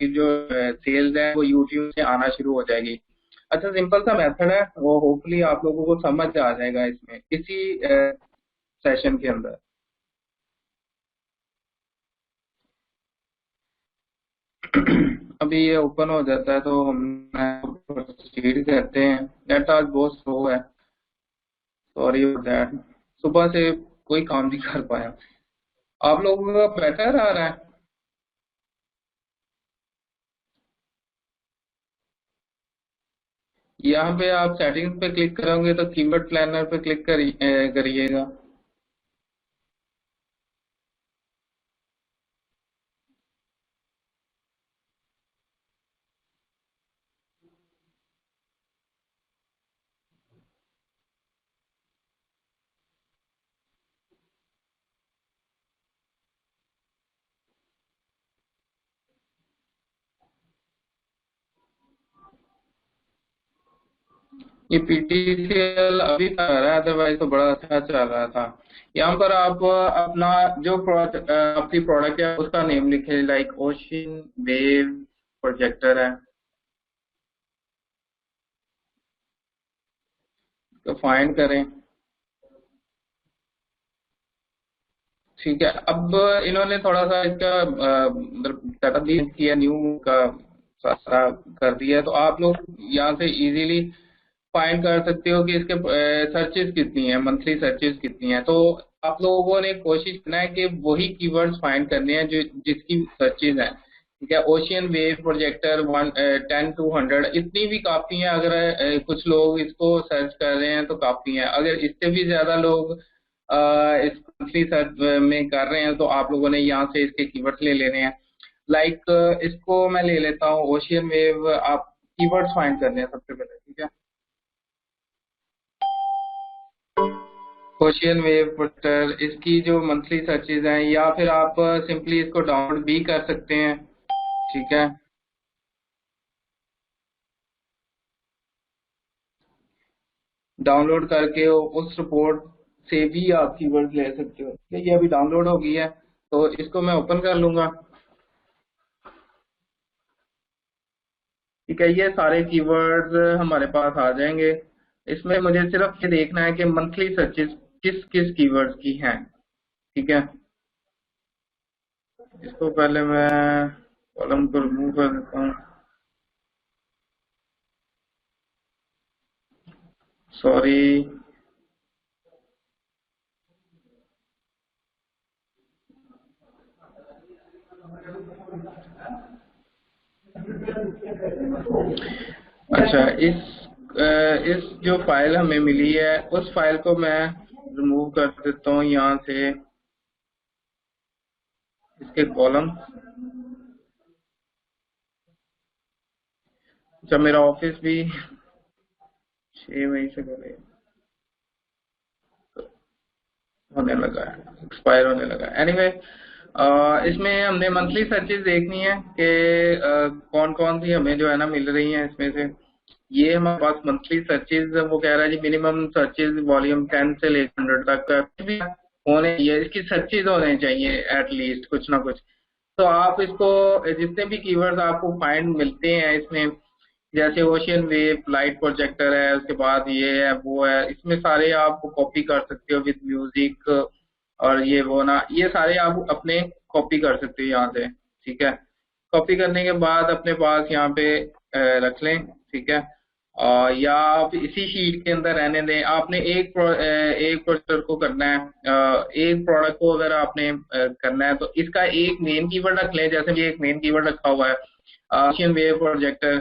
जो सेल्स है वो यूट्यूब से आना शुरू हो जाएगी। अच्छा, सिंपल सा मेथड है, वो होपफुली आप लोगों को समझ आ जाएगा इसमें इसी सेशन के अंदर। अभी ये ओपन हो जाता है तो हम प्रोसीड करते हैं। नेट आज बहुत स्लो है, सॉरी फॉर दैट। सुबह से कोई काम नहीं कर पाया। आप लोगों का बेटर आ रहा है? यहाँ पे आप सेटिंग्स पे क्लिक करोगे तो कीवर्ड प्लानर पे क्लिक करिएगा। ये पीटीसीएल अभी तक आ रहा है, अदरवाइज तो बड़ा अच्छा चल रहा था। यहाँ पर आप अपना जो प्रोडक्ट, अपनी प्रोडक्ट है उसका नेम लिखे, लाइक ओशियन वेव प्रोजेक्टर है, तो फाइंड करें। ठीक है, अब इन्होंने थोड़ा सा इसका सेटअप भी किया, न्यू का सारा कर दिया है, तो आप लोग यहाँ से इजीली फाइंड कर सकते हो कि इसके सर्चेस कितनी है, मंथली सर्चेस कितनी है। तो आप लोगों ने कोशिश करना है कि वही कीवर्ड्स फाइंड करने हैं जो जिसकी सर्चेस हैं। ठीक है, ओशियन वेव प्रोजेक्टर 10 to 100 इतनी भी काफी है। अगर कुछ लोग इसको सर्च कर रहे हैं तो काफी है। अगर इससे भी ज्यादा लोग इस मंथली सर्च में कर रहे हैं तो आप लोगों ने यहाँ से इसके कीवर्ड्स ले लेने हैं। लाइक इसको मैं ले लेता हूँ, ओशियन वेव। आप कीवर्ड्स फाइंड करने हैं सबसे पहले। ठीक है, ओशियन वेव पुटर, इसकी जो मंथली सर्चेज हैं, या फिर आप सिंपली इसको डाउनलोड भी कर सकते हैं। ठीक है, डाउनलोड करके उस रिपोर्ट से भी आप कीवर्ड ले सकते हो। ठीक है, ये अभी डाउनलोड हो गई है, तो इसको मैं ओपन कर लूंगा। ठीक है, ये सारे कीवर्ड्स हमारे पास आ जाएंगे। इसमें मुझे सिर्फ ये देखना है कि मंथली सर्चेज किस किस कीवर्ड्स की हैं। ठीक है, इसको पहले मैं कॉलम को रिमूव कर देता हूँ। सॉरी। अच्छा, इस जो फाइल हमें मिली है उस फाइल को मैं रिमूव कर देता हूँ यहाँ से, इसके कॉलम। जब मेरा ऑफिस भी 6 मई से पहले होने लगा है, एक्सपायर होने लगा है। एनीवे, इसमें हमने मंथली सर्चेज देखनी है कि कौन कौन सी हमें जो है ना मिल रही हैं इसमें से। ये हमारे पास मंथली सर्चेज, वो कह रहा है जी मिनिमम सर्चेज वॉल्यूम 10 से लेकर 100 तक का भी होने, ये इसकी सर्चेज होने चाहिए एटलीस्ट कुछ ना कुछ। तो आप इसको जितने भी कीवर्ड्स आपको फाइंड मिलते हैं इसमें, जैसे ओशियन वेव, लाइट प्रोजेक्टर है, उसके बाद ये है वो है, इसमें सारे आप कॉपी कर सकते हो विद म्यूजिक और ये वो ना, ये सारे आप अपने कॉपी कर सकते हो यहाँ से। ठीक है, कॉपी करने के बाद अपने पास यहाँ पे रख लें। ठीक है, या आप इसी शीट के अंदर रहने दें। आपने एक प्रोजेक्टर को करना है, एक प्रोडक्ट को अगर आपने करना है तो इसका एक मेन कीवर्ड रख लें। जैसे ये एक मेन कीवर्ड रखा हुआ है ओशियन वेव प्रोजेक्टर।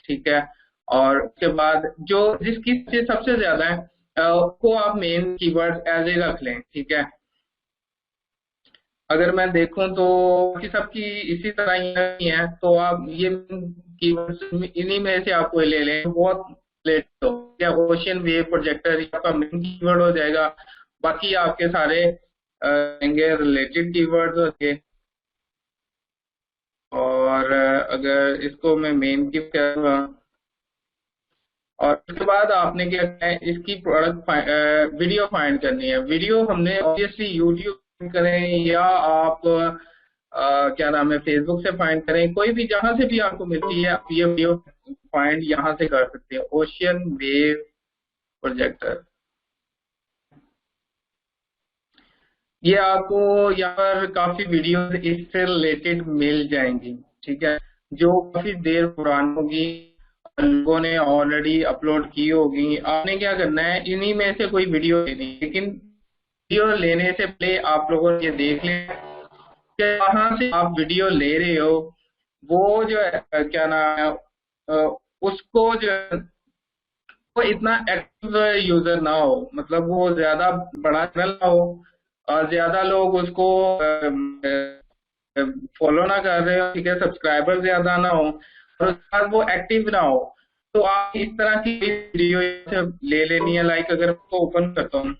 ठीक है, और उसके बाद जो जिसकी सबसे ज्यादा है उसको आप मेन कीवर्ड एज ए रख लें। ठीक है, अगर मैं देखूं तो कि सबकी इसी तरह ही है, तो आप ये कीवर्ड्स इन्हीं में से आप कोई ले लें, बहुत लेट हो क्या, ओशियन वेव प्रोजेक्टर आपका मेन कीवर्ड हो जाएगा। बाकी आपके सारे रिलेटेड कीवर्ड्स होंगे। और अगर इसको मैं मेन की करूँगा, और उसके बाद आपने क्या करना है, इसकी प्रोडक्ट वीडियो फाइंड करनी है। वीडियो हमने ऑब्वियसली यूट्यूब करें या आप क्या नाम है फेसबुक से फाइंड करें, कोई भी जहां से भी आपको मिलती है आप ये वीडियो फाइंड यहाँ से कर सकते हैं, ओशियन वेव प्रोजेक्टर। ये आपको यहाँ पर काफी वीडियो इससे रिलेटेड मिल जाएंगी। ठीक है, जो काफी देर पुरानी होगी, लोगों ने ऑलरेडी अपलोड की होगी। आपने क्या करना है, इन्हीं में से कोई वीडियो लेनी है, लेकिन वीडियो लेने से पहले आप लोगों ने ये देख लें कि कहाँ से आप वीडियो ले रहे हो, वो जो है क्या नाम है, उसको जो है वो इतना एक्टिव यूजर ना हो, मतलब वो ज्यादा बड़ा चैनल ना हो और ज्यादा लोग उसको फॉलो ना कर रहे हो, ठीक है, सब्सक्राइबर ज्यादा ना हो और उसके बाद वो एक्टिव ना हो। तो आप इस तरह की वीडियो ले लेनी है। लाइक अगर मैं उसको ओपन करता हूँ